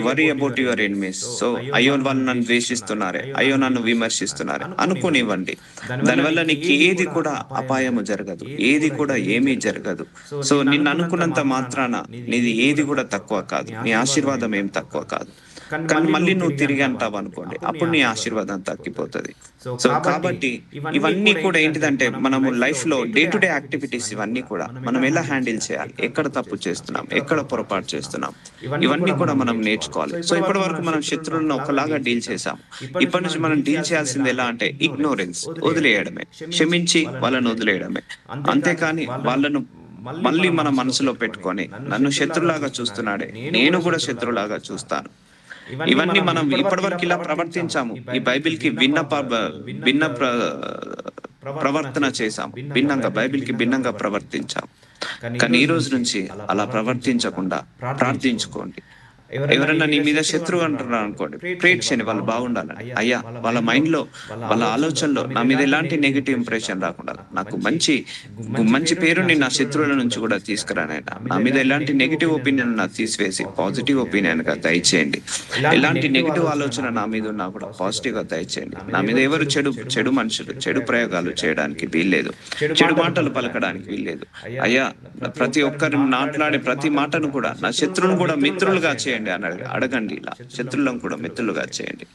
Speaker 1: worry about your enemies. So అయ్యో వాళ్ళు నన్ను ద్వేషిస్తున్నారే, అయ్యో నన్ను విమర్శిస్తున్నారే అనుకోనివ్వండి. దానివల్ల నీకు ఏది కూడా అపాయము జరగదు, ఏది కూడా ఏమీ జరగదు. సో నిన్ను అనుకున్నంత మాత్రాన నీది ఏది కూడా తక్కువ కాదు, నీ ఆశీర్వాదం ఏం తక్కువ కాదు. కానీ మళ్ళీ నువ్వు తిరిగి అంటావు అనుకోండి, అప్పుడు నీ ఆశీర్వాదం తగ్గిపోతుంది. సో కాబట్టి ఇవన్నీ కూడా ఏంటిదంటే మనము లైఫ్ లో డే టు డే యాక్టివిటీస్ ఇవన్నీ కూడా మనం ఎలా హ్యాండిల్ చేయాలి, ఎక్కడ తప్పు చేస్తున్నాం, ఎక్కడ పొరపాటు చేస్తున్నాం, ఇవన్నీ కూడా మనం నేర్చుకోవాలి. సో ఇప్పటి వరకు మనం శత్రువులను ఒకలాగా డీల్ చేసాం. ఇప్పటి నుంచి మనం డీల్ చేయాల్సింది ఎలా అంటే ఇగ్నోరెన్స్, వదిలేయడమే, క్షమించి వాళ్ళని వదిలేయడమే. అంతేకాని వాళ్ళను మళ్ళీ మన మనసులో పెట్టుకొని నన్ను శత్రులాగా చూస్తున్నాడే, నేను కూడా శత్రులాగా చూస్తాను. ఇవన్నీ మనం ఇప్పటివరకు ఇలా ప్రవర్తించాము. ఈ బైబిల్‌కి భిన్న ప్రవర్తన చేశాం. బైబిల్‌కి భిన్నంగా ప్రవర్తించాం. కానీ ఈ రోజు నుంచి అలా ప్రవర్తించకుండా ప్రార్థించుకోండి. ఎవరన్నా నీ మీద శత్రువు అంటున్నారు అనుకోండి, ప్రేట్ చేయండి వాళ్ళు బాగుండాలని. అయ్యా వాళ్ళ మైండ్ లో, వాళ్ళ ఆలోచనలో నా మీద ఎలాంటి నెగిటివ్ ఇంప్రెషన్ రాకుండా నాకు మంచి పేరుని నా శత్రువుల నుంచి కూడా తీసుకురానైనా. నా మీద ఎలాంటి నెగిటివ్ ఒపీనియన్ నాకు తీసివేసి పాజిటివ్ ఒపీనియన్ గా దయచేయండి. ఎలాంటి నెగిటివ్ ఆలోచన నా మీద ఉన్నా కూడా పాజిటివ్ గా దయచేయండి. నా మీద ఎవరు చెడు మనుషులు, చెడు ప్రయోగాలు చేయడానికి వీల్లేదు, చెడు మాటలు పలకడానికి వీల్లేదు. అయ్యా ప్రతి ఒక్కరు మాట్లాడే ప్రతి మాటను కూడా నా శత్రువును కూడా మిత్రులుగా చేయండి అని అడగండి. ఇలా శత్రువులను కూడా మిత్రులుగా చేయండి.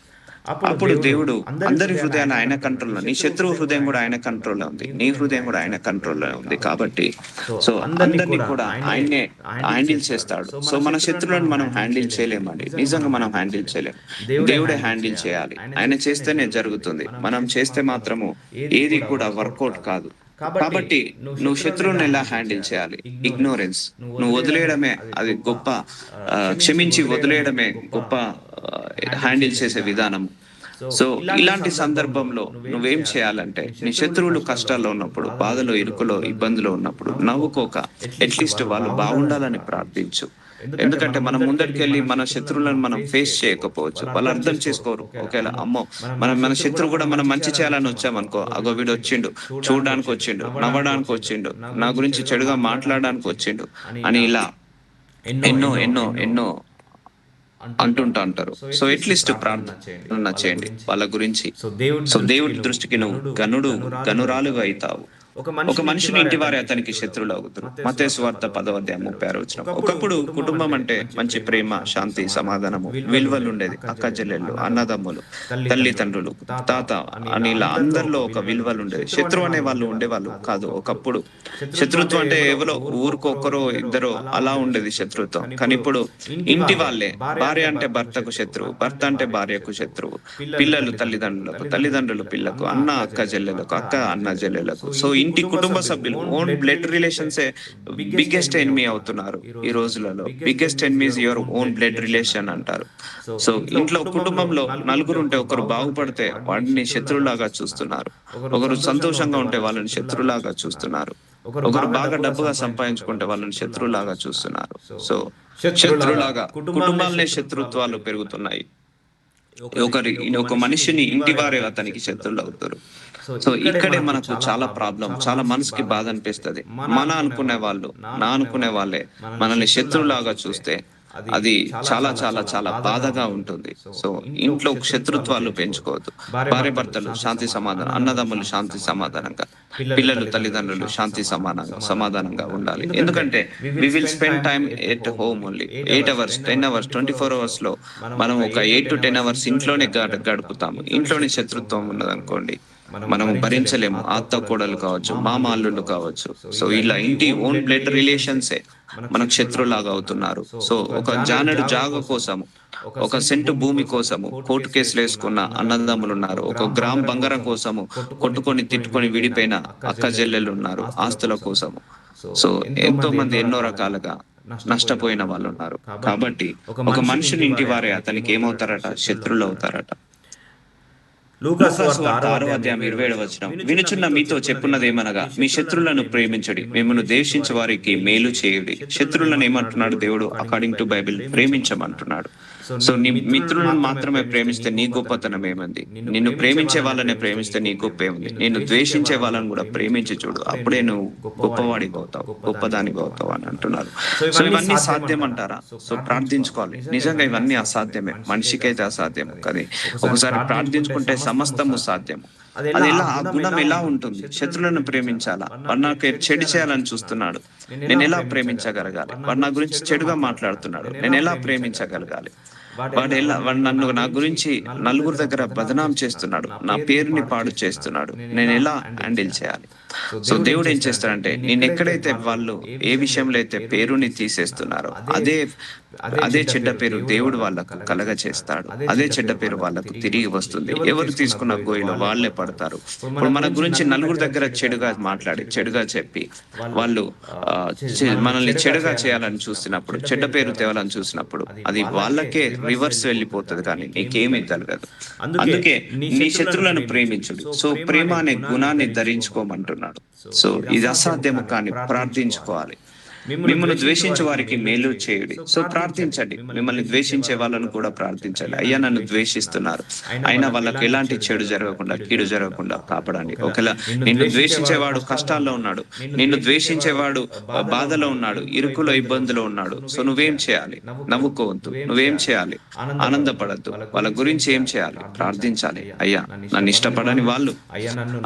Speaker 1: అప్పుడు దేవుడు అందరి హృదయాన్ని ఆయన కంట్రోల్లో, నీ శత్రువు హృదయం కూడా ఆయన కంట్రోల్లో ఉంది, నీ హృదయం కూడా ఆయన కంట్రోల్లో ఉంది. కాబట్టి సో అందరినీ కూడా ఆయనే హ్యాండిల్ చేస్తాడు. సో మన శత్రువులను మనం హ్యాండిల్ చేయలేమండి, నిజంగా మనం హ్యాండిల్ చేయలేము. దేవుడే హ్యాండిల్ చేయాలి. ఆయన చేస్తేనే జరుగుతుంది. మనం చేస్తే మాత్రము ఏది కూడా వర్కౌట్ కాదు. కాబట్టి నువ్వు శత్రువుని ఎలా హ్యాండిల్ చేయాలి? ఇగ్నోరెన్స్, నువ్వు వదిలేయడమే అది గొప్ప, క్షమించి వదిలేయడమే గొప్ప హ్యాండిల్ చేసే విధానం. సో ఇలాంటి సందర్భంలో నువ్వేం చేయాలంటే నీ శత్రువులు కష్టాల్లో ఉన్నప్పుడు, బాధలో, ఇరుకులో, ఇబ్బందులో ఉన్నప్పుడు నవ్వుకోక అట్లీస్ట్ వాళ్ళు బాగుండాలని ప్రార్థించు. ఎందుకంటే మనం ముందరికెళ్ళి మన శత్రువులను మనం ఫేస్ చేయకపోవచ్చు, వాళ్ళు అర్థం చేసుకోరు. ఒకేలా అమ్మో మన శత్రువు కూడా మనం మంచి చేయాలని వచ్చామనుకో, అగో వీడు వచ్చిండు, చూడడానికి వచ్చిండు, నవ్వడానికి వచ్చిండు, నా గురించి చెడుగా మాట్లాడడానికి వచ్చిండు అని ఇలా ఎన్నో ఎన్నో ఎన్నో అంటుంటా అంటారు. సో అట్లీస్ట్ ప్రార్థన చేయండి వాళ్ళ గురించి. సో దేవుడి దృష్టికి నువ్వు గనురాలుగా అవుతావు. ఒక మనిషిని ఇంటి వారే అతనికి శత్రువులు అవుతారు. మత్తయి సువార్త 10:36 ఒకప్పుడు కుటుంబం అంటే మంచి ప్రేమ, శాంతి, సమాధానము, విలువలు ఉండేది. అక్క చెల్లెళ్ళు, అన్నదమ్ములు, తల్లిదండ్రులు, తాత అని ఇలా అందరిలో ఒక విలువలు ఉండేది. శత్రువు అనే వాళ్ళు ఉండేవాళ్ళు కాదు. ఒకప్పుడు శత్రుత్వం అంటే ఎవరో ఊరికొకరో ఇద్దరో అలా ఉండేది శత్రుత్వం. కానీ ఇప్పుడు ఇంటి వాళ్ళే, భార్య అంటే భర్తకు శత్రువు, భర్త అంటే భార్యకు శత్రువు, పిల్లలు తల్లిదండ్రులకు, తల్లిదండ్రులు పిల్లకు, అన్న అక్క చెల్లెలకు, అక్క అన్న చెల్లెలకు. సో ఇంటి కుటుంబ సభ్యులు, ఓన్ బ్లడ్ రిలేషన్సే బిగ్గెస్ట్ ఎనిమీ అవుతున్నారు ఈ రోజులలో. Biggest enemies your own blood relation అంటారు. సో ఇంట్లో కుటుంబంలో నలుగురు ఉంటే ఒకరు బాగుపడితే వాడిని శత్రువులాగా చూస్తున్నారు, ఒకరు సంతోషంగా ఉంటే వాళ్ళని శత్రువులాగా చూస్తున్నారు, ఒకరు బాగా డబ్బుగా సంపాదించుకుంటే వాళ్ళని శత్రువులాగా చూస్తున్నారు. సో శత్రువులాగా కుటుంబాలనే శత్రుత్వాలు పెరుగుతున్నాయి. ఒక మనిషిని ఇంటి వారే అతనికి శత్రువులు అవుతారు. సో ఇక్కడే మనకు చాలా ప్రాబ్లం, చాలా మనసుకి బాధ అనిపిస్తుంది. నా అనుకునే వాళ్ళే మనల్ని శత్రువులాగా చూస్తే అది చాలా చాలా చాలా బాధగా ఉంటుంది. సో ఇంట్లో శత్రుత్వాలు పెంచుకోవద్దు. భార్య భర్తలు శాంతి సమాధానం, అన్నదమ్ములు శాంతి సమాధానంగా, పిల్లలు తల్లిదండ్రులు శాంతి సమాధానంగా ఉండాలి. ఎందుకంటే we will spend time at home only 8 hours 10 hours 24 hours లో మనం ఒక 8 to 10 hours ఇంట్లోనే గడుపుతాము. ఇంట్లోనే శత్రుత్వం ఉన్నదనుకోండి, మనము భరించలేము. అత్త కోడలు కావచ్చు, మామ అల్లుళ్ళు కావచ్చు. సో ఇలా ఇంటి ఓన్ బ్లడ్ రిలేషన్సే మనకు శత్రులాగా అవుతున్నారు. సో ఒక జానెడు జాగ కోసము, ఒక సెంటు భూమి కోసము కోర్టు కేసులు వేసుకున్న అన్నదమ్ములు ఉన్నారు. ఒక గ్రామ్ బంగారం కోసము కొట్టుకొని తిట్టుకొని విడిపోయిన అక్క చెల్లెళ్ళు ఉన్నారు ఆస్తుల కోసము. సో ఎంతో మంది ఎన్నో రకాలుగా నష్టపోయిన వాళ్ళు ఉన్నారు. కాబట్టి ఒక మనిషిని ఇంటి వారే అతనికి ఏమవుతారట? శత్రువులు అవుతారట.
Speaker 2: లూకాసు
Speaker 1: లూకాసు
Speaker 2: వార్త
Speaker 1: వార్త
Speaker 2: 6వ
Speaker 1: 6వ
Speaker 2: అధ్యాయం
Speaker 1: అధ్యాయం
Speaker 2: 27వ
Speaker 1: 27వ
Speaker 2: వచనం.
Speaker 1: వచనం. వినుచున్న మీతో చెప్పున్నదేమనగా, మీ శత్రువులను ప్రేమించుడి, మిమ్మల్ని ద్వేషించు వారికి మేలు చేయుడి. శత్రువులను ఏమంటున్నాడు దేవుడు? అకార్డింగ్ టు బైబిల్ ప్రేమించమంటున్నాడు. సో నీ మిత్రులను మాత్రమే ప్రేమిస్తే నీ గొప్పతనం ఏముంది? నిన్ను ప్రేమించే వాళ్ళనే ప్రేమిస్తే నీ గొప్ప ఏముంది? నిన్ను ద్వేషించే వాళ్ళని కూడా ప్రేమించి చూడు, అప్పుడే నువ్వు గొప్పవాడికి అవుతావు, గొప్పదానికి అవుతావు అని అంటున్నారు. సో ఇవన్నీ సాధ్యం అంటారా? సో ప్రార్థించుకోవాలి. నిజంగా ఇవన్నీ అసాధ్యమే, మనిషికైతే అసాధ్యం. కానీ ఒకసారి ప్రార్థించుకుంటే సమస్తము సాధ్యము. అది ఎలా, ఆ గుణం ఎలా ఉంటుంది? శత్రులను ప్రేమించాలా? వాడు నాకు చెడు చేయాలని చూస్తున్నాడు, నేను ఎలా ప్రేమించగలగాలి? వాడు నా గురించి చెడుగా మాట్లాడుతున్నాడు, నేను ఎలా ప్రేమించగలగాలి? వాడు నన్ను, నా గురించి నలుగురు దగ్గర బదనాం చేస్తున్నాడు, నా పేరుని పాడు చేస్తున్నాడు, నేను ఎలా హ్యాండిల్ చేయాలి? సో దేవుడు ఏం చేస్తాడంటే, నేను ఎక్కడైతే వాళ్ళు ఏ విషయంలో అయితే పేరుని తీసేస్తున్నారో అదే అదే చెడ్డ పేరు దేవుడు వాళ్ళకు కలగ చేస్తాడు. అదే చెడ్డ పేరు వాళ్ళకు తిరిగి వస్తుంది. ఎవరు తీసుకున్న గోయిలో వాళ్ళే పడతారు. ఇప్పుడు మన గురించి నలుగురు దగ్గర చెడుగా మాట్లాడి, చెడుగా చెప్పి, వాళ్ళు మనల్ని చెడుగా చేయాలని చూసినప్పుడు, చెడ్డ పేరు తేవాలని చూసినప్పుడు, అది వాళ్ళకే రివర్స్ వెళ్ళిపోతుంది, కానీ నీకేమీ జరగదు. అందుకే నీ శత్రువులను ప్రేమించుడు. సో ప్రేమ అనే గుణాన్ని ధరించుకోమంటున్నాడు. సో ఇది అసాధ్యము, కానీ ప్రార్థించుకోవాలి. మిమ్మల్ని ద్వేషించే వారికి మేలు చేయుడి. సో ప్రార్థించండి, మిమ్మల్ని ద్వేషించే వాళ్ళను కూడా ప్రార్థించండి. అయ్యా నన్ను ద్వేషిస్తున్నారు, అయినా వాళ్ళకి ఎలాంటి చెడు జరగకుండా, కీడు జరగకుండా కాపాడండి. ఒకవేళ నిన్ను ద్వేషించేవాడు కష్టాల్లో ఉన్నాడు, నిన్ను ద్వేషించేవాడు బాధలో ఉన్నాడు, ఇరుకులో ఇబ్బందులో ఉన్నాడు. సో నువ్వేం చేయాలి? నవ్వుకోవద్దు. నువ్వేం చేయాలి? ఆనందపడద్దు. వాళ్ళ గురించి ఏం చేయాలి? ప్రార్థించాలి. అయ్యా నన్ను ఇష్టపడని వాళ్ళు,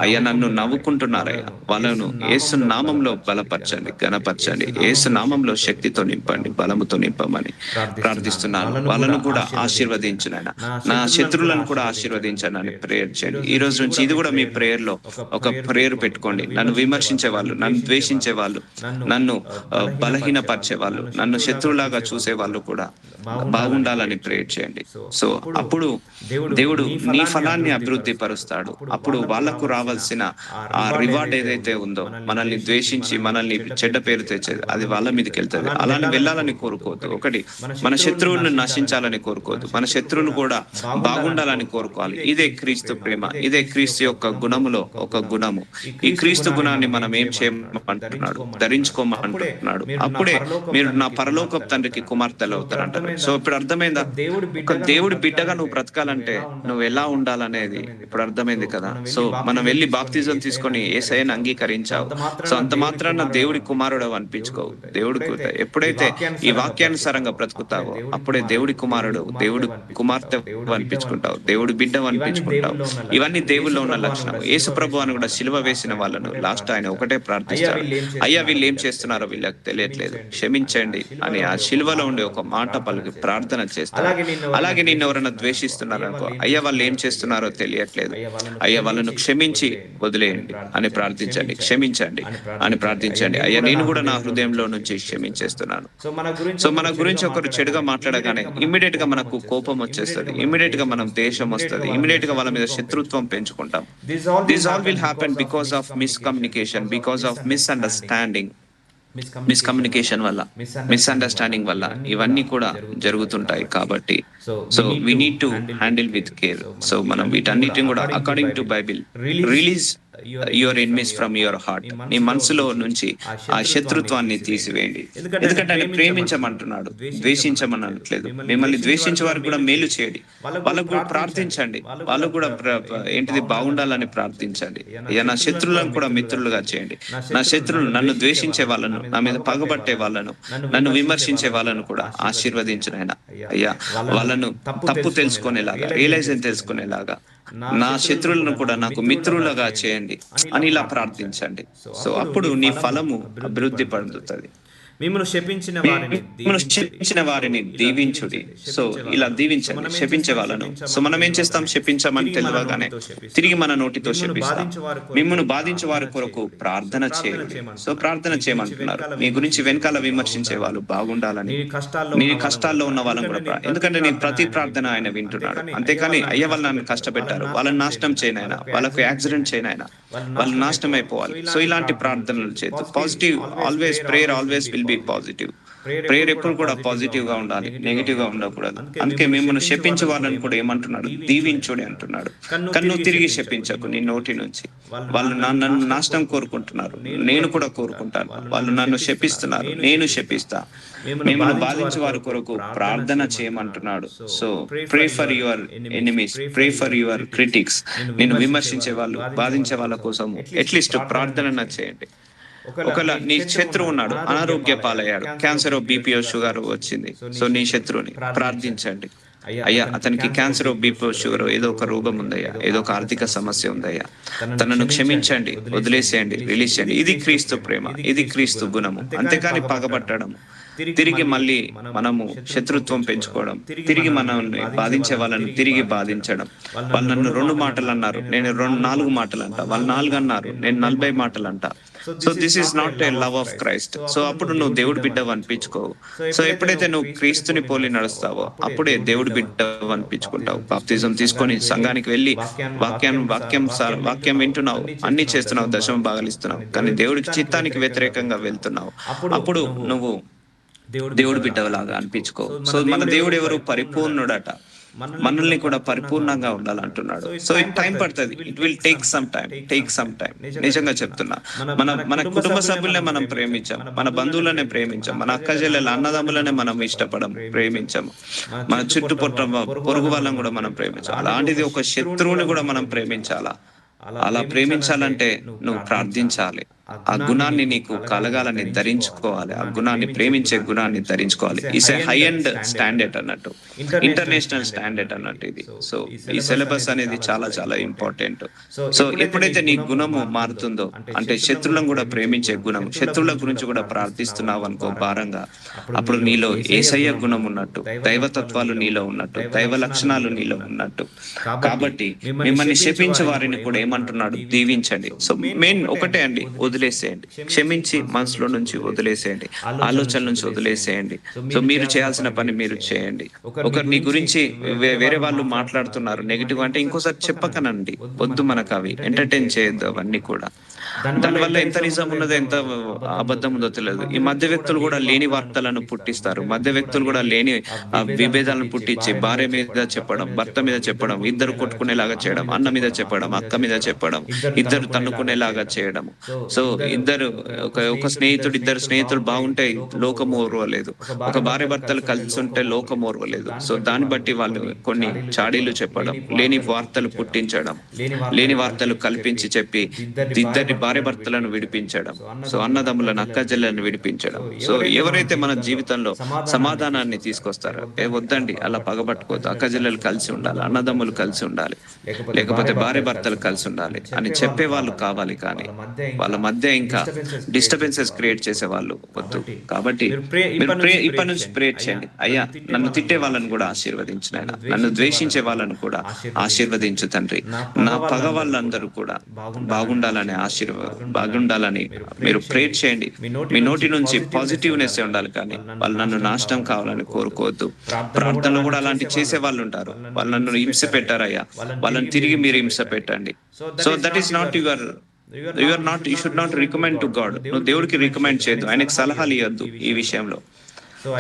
Speaker 1: అయ్యా నన్ను నవ్వుకుంటున్నారయ్యా, వాళ్ళను యేసు నామంలో బలపరచండి, ఘనపరచండి. యేసు నామంలో శక్తితో నింపండి, బలముతో నింపమని ప్రార్థిస్తున్నాను. వాళ్ళను కూడా ఆశీర్వదించునైనా, నా శత్రువులను కూడా ఆశీర్వదించండి అని ప్రేయర్ చేయండి. ఈ రోజు నుంచి ఇది కూడా మీ ప్రేయర్ లో ఒక ప్రేయర్ పెట్టుకోండి. నన్ను విమర్శించే వాళ్ళు, నన్ను ద్వేషించే వాళ్ళు, నన్ను బలహీనపరిచే వాళ్ళు, నన్ను శత్రువులాగా చూసే వాళ్ళు కూడా బాగుండాలని ప్రేయర్ చేయండి. సో అప్పుడు దేవుడు నీ ఫలాన్ని అభివృద్ధి పరుస్తాడు. అప్పుడు వాళ్ళకు రావాల్సిన ఆ రివార్డ్ ఏదైతే ఉందో, మనల్ని ద్వేషించి మనల్ని చెడ్డ పేరు తెచ్చేది, అది వాళ్ళ మీదకి వెళ్తుంది. అలాని వెళ్ళాలని కోరుకోవద్దు. ఒకటి, మన శత్రువులను నశించాలని కోరుకోవద్దు, మన శత్రువులు కూడా బాగుండాలని కోరుకోవాలి. ఇదే క్రీస్తు ప్రేమ, ఇదే క్రీస్తు యొక్క గుణములో ఒక గుణము. ఈ క్రీస్తు గుణాన్ని మనం ఏం చేయమంటున్నాడు? ధరించుకోమంటున్నాడు. అప్పుడే మీరు నా పరలోకపు తండ్రికి కుమార్తెలు అవుతారంటారు. సో ఇప్పుడు అర్థమైందా? ఒక దేవుడి బిడ్డగా నువ్వు బ్రతకాలంటే నువ్వు ఎలా ఉండాలనేది ఇప్పుడు అర్థమైంది కదా. సో మనం వెళ్ళి బాప్తిజం తీసుకొని యేసయ్యను అంగీకరించావు, సో అంత మాత్రాన దేవుడి కుమారుడు అనిపించుకోవు. దేవుడికి ఎప్పుడైతే ఈ వాక్యానుసారంగా బ్రతుకుతావో, అప్పుడే దేవుడి కుమారుడు, దేవుడి కుమార్తె అనిపించుకుంటావు, దేవుడి బిడ్డ అనిపించుకుంటావు. ఇవన్నీ దేవుల్లో ఉన్న లక్షణం. యేసు ప్రభు అని కూడా సిలువ వేసిన వాళ్ళను లాస్ట్ ఆయన ఒకటే ప్రార్థిస్తాడు, అయ్యా వీళ్ళు ఏం చేస్తున్నారో వీళ్ళకి తెలియట్లేదు, క్షమించండి అని ఆ సిలువలో ఉండే ఒక మాట పలికి ప్రార్థన చేస్తాడు. అలాగే నిన్ను ఎవరైనా ద్వేషిస్తున్నారు అనుకో, అయ్యా వాళ్ళు ఏం చేస్తున్నారో తెలియట్లేదు, అయ్యా వాళ్ళను క్షమించి వదిలేయండి అని ప్రార్థించండి, క్షమించండి అని ప్రార్థించండి. అయ్యా నేను కూడా నా హృదయంలో నుంచి క్షమించేస్తున్నాను. సో మన గురించి ఒకరు చెడుగా మాట్లాడగానే ఇమ్మీడియట్ గా మనకు కోపం వచ్చేస్తుంది, ఇమ్మీడియట్ గా మనం దేశం వస్తుంది, ఇమ్మీడియట్ గా వాళ్ళ మీద శత్రుత్వం పెంచుకుంటాం. This all will happen because of miscommunication, because of misunderstanding. Miscommunication వల్ల, మిస్అండర్స్టాండింగ్ వల్ల ఇవన్నీ కూడా జరుగుతుంటాయి. కాబట్టి so we need to handle with care. So మనం వీటన్నిటిని కూడా according to Bible release your enemies from your heart. నీ మనసులో నుంచి ఆ శత్రుత్వాన్ని తీసివేయండి. ఎందుకంటే ఆయన ప్రేమించమంటున్నాడు, ద్వేషించమనట్లేదు. మిమ్మల్ని ద్వేషించే వారికి కూడా మేలు చేయండి, వాళ్ళకు కూడా ప్రార్థించండి, వాళ్ళు కూడా ఏంటిది బాగుండాలని ప్రార్థించండి. అయ్యా నా శత్రువులను కూడా మిత్రులుగా చేయండి. నా శత్రువులు, నన్ను ద్వేషించే వాళ్ళను, నా మీద పగబట్టే వాళ్ళను, నన్ను విమర్శించే వాళ్ళను కూడా ఆశీర్వదించునైనా. అయ్యా వాళ్ళను తప్పు తెలుసుకునేలాగా, రియలైజేషన్ తెలుసుకునేలాగా, నా శత్రువులను కూడా నాకు మిత్రులుగా చేయండి అని ఇలా ప్రార్థించండి. సో అప్పుడు నీ ఫలము అభివృద్ధి పడుతుంది.
Speaker 2: మిమ్మల్ని శపించిన వారిని
Speaker 1: దీవించుడి. సో ఇలా దీవించండి, శపించే వాళ్ళను. సో మనం ఏం చేస్తాం? శపించమని తెలియగానే తిరిగి మన నోటితో శపిస్తాం. మిమ్మల్ని బాధించే వారి కొరకు ప్రార్థన చేయండి. సో ప్రార్థన చేయమంటున్నారు. మీ గురించి వెనకాల విమర్శించే వాళ్ళు బాగుండాలని, మీ కష్టాల్లో ఉన్న వాళ్ళని కూడా, ఎందుకంటే నేను ప్రతి ప్రార్థన ఆయన వింటున్నాడు. అంతేకాని అయ్యా వాళ్ళు నన్ను కష్టపెట్టారు, వాళ్ళని నాశనం చేయనైనా, వాళ్ళకు యాక్సిడెంట్ చేయనైనా, వాళ్ళు నాశనం అయిపోవాలి. సో ఇలాంటి ప్రార్థనలు చేద్దాం. Positive always, prayer always will be positive. Prayer ఎప్పుడు కూడా పాజిటివ్ గా ఉండాలి, నెగిటివ్ గా ఉండకూడదు. అందుకే మిమ్మల్ని శపించే వాళ్ళని కూడా ఏమంటున్నాడు, దీవించుడి అంటున్నాడు. కన్ను తిరిగి శపించకు నీ నోటి నుంచి. వాళ్ళు నన్ను నాశనం కోరుకుంటున్నారు, నేను కూడా కోరుకుంటాను. వాళ్ళు నన్ను శపిస్తున్నారు, నేను శపిస్తా. మిమ్మల్ని బాధించే వారి కొరకు ప్రార్థన చేయమంటున్నాడు. So pray for your enemies, pray for your critics. నేను విమర్శించే వాళ్ళు, బాధించే వాళ్ళ కోసం అట్లీస్ట్ ప్రార్థన చేయండి. ఒకవేళ నీ శత్రువు ఉన్నాడు, అనారోగ్య పాలయ్యాడు, క్యాన్సర్, బీపీఓ, షుగర్ వచ్చింది. సో నీ శత్రువుని ప్రార్థించండి, అయ్యా అతనికి క్యాన్సర్, బీపీఓ, షుగర్ ఏదో ఒక రోగం ఉందయ్యా, ఏదో ఒక ఆర్థిక సమస్య ఉందయ్యా, తనను క్షమించండి, వదిలేసేయండి, రిలీజ్ చేయండి. ఇది క్రీస్తు ప్రేమ, ఇది క్రీస్తు గుణము. అంతేకాని పగబట్టడం, తిరిగి మళ్ళీ మనము శత్రుత్వం పెంచుకోవడం, తిరిగి మనల్ని బాధించే వాళ్ళని తిరిగి బాధించడం. వాళ్ళు నన్ను 2 మాటలు అన్నారు, నేను 4 మాటలు అంట. వాళ్ళు 4 అన్నారు, నేను 40 మాటలు అంట. So this is not a love of Christ. So అప్పుడు నువ్వు దేవుడి బిడ్డ అనిపించుకోవు. సో ఎప్పుడైతే నువ్వు క్రీస్తుని పోలి నడుస్తావో అప్పుడే దేవుడి బిడ్డ అనిపించుకుంటావు. బాప్తిజం తీసుకొని సంఘానికి వెళ్ళి వాక్యం వింటున్నావు, అన్ని చేస్తున్నావు, దశమ భాగాలు ఇస్తున్నావు, కానీ దేవుడికి చిత్తానికి వ్యతిరేకంగా వెళ్తున్నావు. అప్పుడు నువ్వు దేవుడి బిడ్డలాగా అనిపించుకో. సో మన దేవుడు ఎవరు? పరిపూర్ణుడట. మనల్ని కూడా పరిపూర్ణంగా ఉండాలంటున్నాడు. సో ఇట్ టైం పడుతుంది, it will take some time. నిజంగా చెప్తున్నా, మన కుటుంబ సభ్యులనే మనం ప్రేమించాం, మన బంధువులనే ప్రేమించాం, మన అక్క చెల్లెల అన్నదమ్ములనే మనం ప్రేమించాము, మన చుట్టుపక్కల పొరుగు వాళ్ళని కూడా మనం ప్రేమించాం. అలాంటిది ఒక శత్రువుని కూడా మనం ప్రేమించాలా? అలా ప్రేమించాలంటే నువ్వు ప్రార్థించాలి. ఆ గుణాన్ని నీకు కలగాలని ధరించుకోవాలి, ఆ గుణాన్ని, ప్రేమించే గుణాన్ని ధరించుకోవాలి. It's a high and standard అన్నట్టు, ఇంటర్నేషనల్ స్టాండర్డ్ అన్నట్టు ఇది. సో ఈ సిలబస్ అనేది చాలా చాలా ఇంపార్టెంట్. సో ఎప్పుడైతే నీ గుణము మారుతుందో, అంటే శత్రువులను కూడా ప్రేమించే గుణం, శత్రువుల గురించి కూడా ప్రార్థిస్తున్నావు అనుకో భారంగా, అప్పుడు నీలో యేసయ్య గుణం ఉన్నట్టు, దైవతత్వాలు నీలో ఉన్నట్టు, దైవ లక్షణాలు నీలో ఉన్నట్టు. కాబట్టి మిమ్మల్ని శపించే వారిని కూడా ఏమంటున్నాడు, దీవించండి. సో మెయిన్ ఒకటే అండి, వదిలేసేయండి, క్షమించి మనసులో నుంచి వదిలేసేయండి, ఆలోచన నుంచి వదిలేసేయండి. సో మీరు చేయాల్సిన పని మీరు చేయండి. ఒకరు నీ గురించి వేరే వాళ్ళు మాట్లాడుతున్నారు నెగిటివ్ అంటే ఇంకోసారి చెప్పకనండి, వద్దు. మనకు అవి ఎంటర్టైన్ చేయొద్దు అవన్నీ కూడా. దానివల్ల ఎంత నిజం ఉన్నదో ఎంత అబద్ధం ఉందో తెలియదు. ఈ మధ్య వ్యక్తులు కూడా లేని వార్తలను పుట్టిస్తారు, మధ్య వ్యక్తులు కూడా లేని విభేదాలను పుట్టించి భార్య మీద చెప్పడం, భర్త మీద చెప్పడం, ఇద్దరు కొట్టుకునేలాగా చేయడం, అన్న మీద చెప్పడం, అక్క మీద చెప్పడం, ఇద్దరు తన్నుకునేలాగా చేయడం. సో ఇద్దరు ఇద్దరు స్నేహితులు బాగుంటే లోకం ఓర్వలేదు, ఒక భార్య భర్తలు కలిసి ఉంటే లోకం ఓర్వలేదు. సో దాన్ని బట్టి వాళ్ళు కొన్ని చాడీలు చెప్పడం, లేని వార్తలు పుట్టించడం, లేని వార్తలు కల్పించి చెప్పి ఇద్దరి భార్య భర్తలను విడిపించడం, సో అన్నదమ్ములను, అక్క చెల్లెలను విడిపించడం. సో ఎవరైతే మన జీవితంలో సమాధానాన్ని తీసుకొస్తారో, వద్దండి అలా పగబట్టుకోవద్దు, అక్క చెల్లెలు కలిసి ఉండాలి, అన్నదమ్ములు కలిసి ఉండాలి, లేకపోతే భార్య భర్తలు కలిసి ఉండాలి అని చెప్పే వాళ్ళు కావాలి. కానీ వాళ్ళ మధ్య ఇంకా డిస్టర్బెన్సెస్ క్రియేట్ చేసే వాళ్ళు వద్దు. కాబట్టి ఇప్పటి నుంచి ప్రేయర్ చేయండి, అయ్యా నన్ను తిట్టే వాళ్ళని కూడా ఆశీర్వదించు నాయనా, నన్ను ద్వేషించే వాళ్ళను కూడా ఆశీర్వదించు తండ్రి, నా పగ వాళ్ళందరూ కూడా బాగుండాలని మీరు ప్రేయర్ చేయండి. మీ నోటి నుంచి పాజిటివ్నెస్ ఉండాలి, కానీ వాళ్ళు నన్ను నాశనం కావాలని కోరుకోవద్దు. ప్రార్థనలో కూడా అలాంటి చేసే వాళ్ళు ఉంటారు, వాళ్ళు నన్ను హింస పెట్టారయ్యా, వాళ్ళని తిరిగి మీరు హింస పెట్టండి. So that is not you should not recommend to God. నువ్వు దేవుడికి రికమెండ్ చేయొద్దు, ఆయనకి సలహాలు ఇవ్వద్దు ఈ విషయంలో.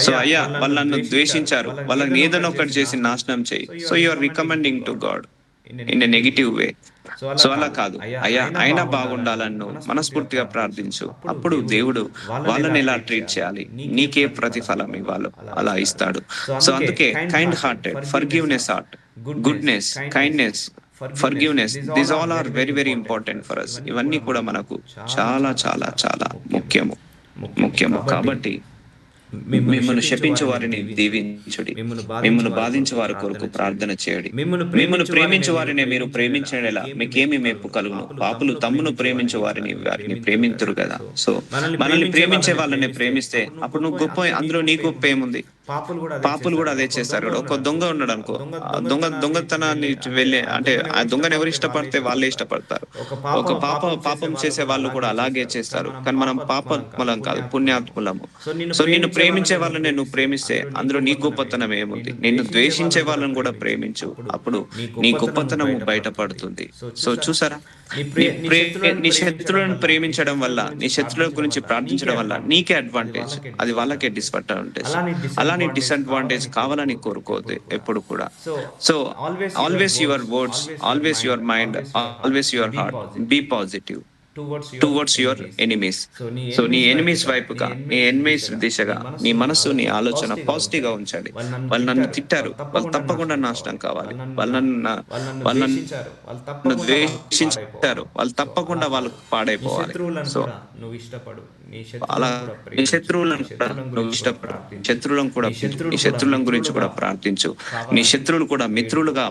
Speaker 1: సో అయ్యా వాళ్ళు నన్ను ద్వేషించారు, వాళ్ళని ఏదైనా ఒకటి చేసి నాశనం చేయి. So you are recommending to god in a negative way. So అలా కాదు, అయ్యా ఆయన బాగుండాలని నువ్వు మనస్ఫూర్తిగా ప్రార్థించు. అప్పుడు దేవుడు వాళ్ళని ఎలా ట్రీట్ చేయాలి, నీకే ప్రతిఫలం ఇవ్వాలో అలా ఇస్తాడు. సో అందుకే kind hearted, forgiveness heart, goodness, kindness, forgiveness, these all are very very important for us. ఇవన్నీ కూడా మనకు చాలా చాలా చాలా ముఖ్యము. కాబట్టి మిమ్మల్ని శపించే వారిని దీవించుడి, మిమ్మల్ని బాధించే వారి కొరకు ప్రార్థన చేయడి, మిమ్మల్ని ప్రేమించే వారిని మీరు ప్రేమించడేలా మీకేమి మెప్పు కలుగును. పాపులు తమ్మును ప్రేమించే వారిని ప్రేమింతురు కదా. సో మనల్ని ప్రేమించే వాళ్ళని ప్రేమిస్తే అప్పుడు నువ్వు గొప్ప, అందులో నీ గొప్ప ఏముంది?
Speaker 2: పాపులు కూడా అదే చేస్తారు. ఒక దొంగ ఉన్నాడు అనుకో, ఆ దొంగతనాన్ని వెళ్ళే అంటే ఆ దొంగను ఎవరు ఇష్టపడితే వాళ్ళే ఇష్టపడతారు. ఒక పాపం చేసే వాళ్ళు కూడా అలాగే చేస్తారు. కానీ మనం పాపాత్ములం కాదు, పుణ్యాత్ములము. సో నిన్ను ప్రేమించే వాళ్ళని నువ్వు ప్రేమిస్తే అందులో నీ గొప్పతనం ఏముంది? నిన్ను ద్వేషించే వాళ్ళని కూడా ప్రేమించు, అప్పుడు నీ గొప్పతనము బయటపడుతుంది. సో చూసారా, నీ శత్రువులను ప్రేమించడం వల్ల, నీ శత్రువుల గురించి ప్రార్థించడం వల్ల నీకే అడ్వాంటేజ్, అది వాళ్ళకే డిసడ్వాంటేజ్. అలా నీ డిసడ్వాంటేజ్ కావాలని కోరుకోవద్దు ఎప్పుడు కూడా. So always your words, always your mind, always your heart be positive towards your enemies. So నీ ఎనిమీస్ వైపుగా, నీ ఎనిమీస్ దిశగా నీ మనసు, నీ ఆలోచన పాజిటివ్ గా ఉంచండి. వాళ్ళు నన్ను తిట్టారు, వాళ్ళు తప్పకుండా నాశనం కావాలి. వాళ్ళు నన్ను ద్వేషించారు, వాళ్ళు తప్పకుండా వాళ్ళు పాడైపోవాలి. సో అలా నీ శత్రువులను కూడా నువ్వు ఇష్టపడు, శత్రువులను కూడా నీ శత్రువుల గురించి కూడా ప్రార్థించు. నీ శత్రువులు కూడా మిత్రులుగా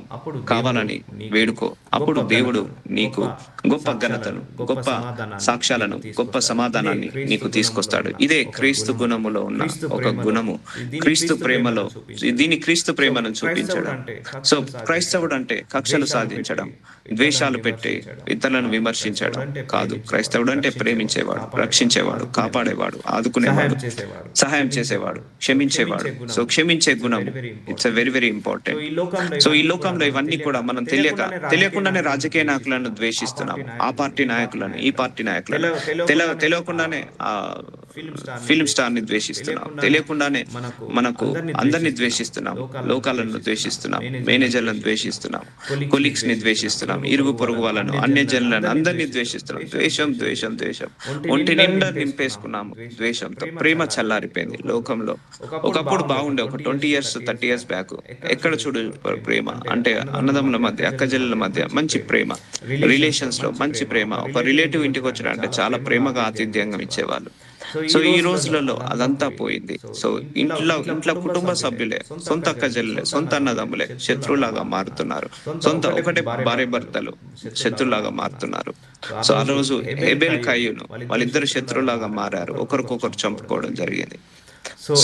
Speaker 2: కావాలని వేడుకో. అప్పుడు దేవుడు నీకు గొప్ప ఘనతను, గొప్ప సాక్ష్యాలను, గొప్ప సమాధానాన్ని నీకు తీసుకొస్తాడు. ఇదే క్రీస్తు గుణములో ఉన్న ఒక గుణము, క్రీస్తు ప్రేమలో. దీని క్రీస్తు ప్రేమను చూపించడం. సో క్రైస్తవుడు అంటే కక్షలు సాధించడం, ద్వేషాలు పెట్టి ఇతరులను విమర్శించడం కాదు. క్రైస్తవుడు అంటే ప్రేమించేవాడు, రక్షించేవాడు, కాపాడేవాడు, ఆదుకునేవాడు, సహాయం చేసేవాడు, క్షమించేవాడు. సో క్షమించే గుణం it's very very important. So ఈ లోకంలో ఇవన్నీ కూడా మనం తెలియకుండానే రాజకీయ నాయకులను ద్వేషిస్తున్నాము, ఆ పార్టీ నాయకులను, ఈ పార్టీ నాయకులను. తెలియకుండానే ఆ ఫిల్మ్ స్టార్ ని ద్వేషిస్తున్నాం, తెలియకుండానే మనకు అందరినీ ద్వేషిస్తున్నాం, లోకాలను ద్వేషిస్తున్నాం, మేనేజర్లను ద్వేషిస్తున్నాం, కొలీగ్స్ ని ద్వేషిస్తున్నాం, ఇరుగు పొరుగు వాళ్ళను, అన్య జనులను అందరినీ ద్వేషిస్తున్నాం. ద్వేషం ద్వేషం ద్వేషం ఒంటి నిండా నింపేసుకున్నాము ద్వేషంతో. ప్రేమ చల్లారిపోయింది లోకంలో. ఒకప్పుడు బాగుండే, ఒక 20 years 30 years బ్యాక్ ఎక్కడ చూడు ప్రేమ అంటే అన్నదమ్ముల మధ్య, అక్కజల్లుల మధ్య మంచి ప్రేమ, రిలేషన్స్ లో మంచి ప్రేమ. ఒక రిలేటివ్ ఇంటికి వచ్చాడంటే చాలా ప్రేమగా ఆతిథ్యంగా ఇచ్చేవాళ్ళు. సో ఈ రోజులలో అదంతా పోయింది. సో ఇంట్లో కుటుంబ సభ్యులే, సొంత అక్కజల్లులే, సొంత అన్నదమ్ములే శత్రువులాగా మారుతున్నారు. ఒకటే భార్య భర్తలు శత్రులాగా మారుతున్నారు. సో ఆ రోజు హేబెల్ కయీను వాళ్ళిద్దరు శత్రువులాగా మారారు, ఒకరికొకరు చంపుకోవడం జరిగింది.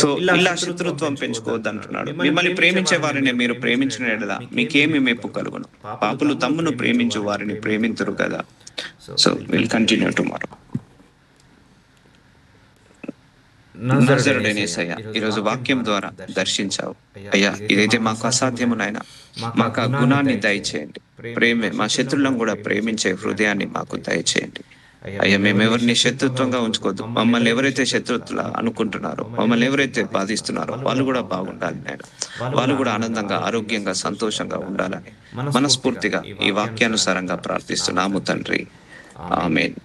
Speaker 2: సో ఇలా శత్రుత్వం పెంచుకోవద్దు అంటున్నాడు. మిమ్మల్ని ప్రేమించే వారిని మీరు ప్రేమించిన యెడల మీకేమి మెప్పు కలుగును? పాపులు తమ్మును ప్రేమించు వారిని ప్రేమింతురు కదా. So will continue tomorrow. నజరుడైన యేసయ్య, ఈరోజు వాక్యం ద్వారా దర్శించావు అయ్యా. ఇదైతే మాకు అసాధ్యము నాయన, మాకు ఆ గుణాన్ని దయచేయండి. మా శత్రువులను కూడా ప్రేమించే హృదయాన్ని మాకు దయచేయండి అయ్యా. మేము ఎవరిని శత్రుత్వంగా ఉంచుకోవద్దు. మమ్మల్ని ఎవరైతే శత్రుత్వ అనుకుంటున్నారో, మమ్మల్ని ఎవరైతే బాధిస్తున్నారో వాళ్ళు కూడా బాగుండాలి నాయన. వాళ్ళు కూడా ఆనందంగా, ఆరోగ్యంగా, సంతోషంగా ఉండాలని మనస్ఫూర్తిగా ఈ వాక్యానుసారంగా ప్రార్థిస్తున్నాము తండ్రి. ఆమేన్.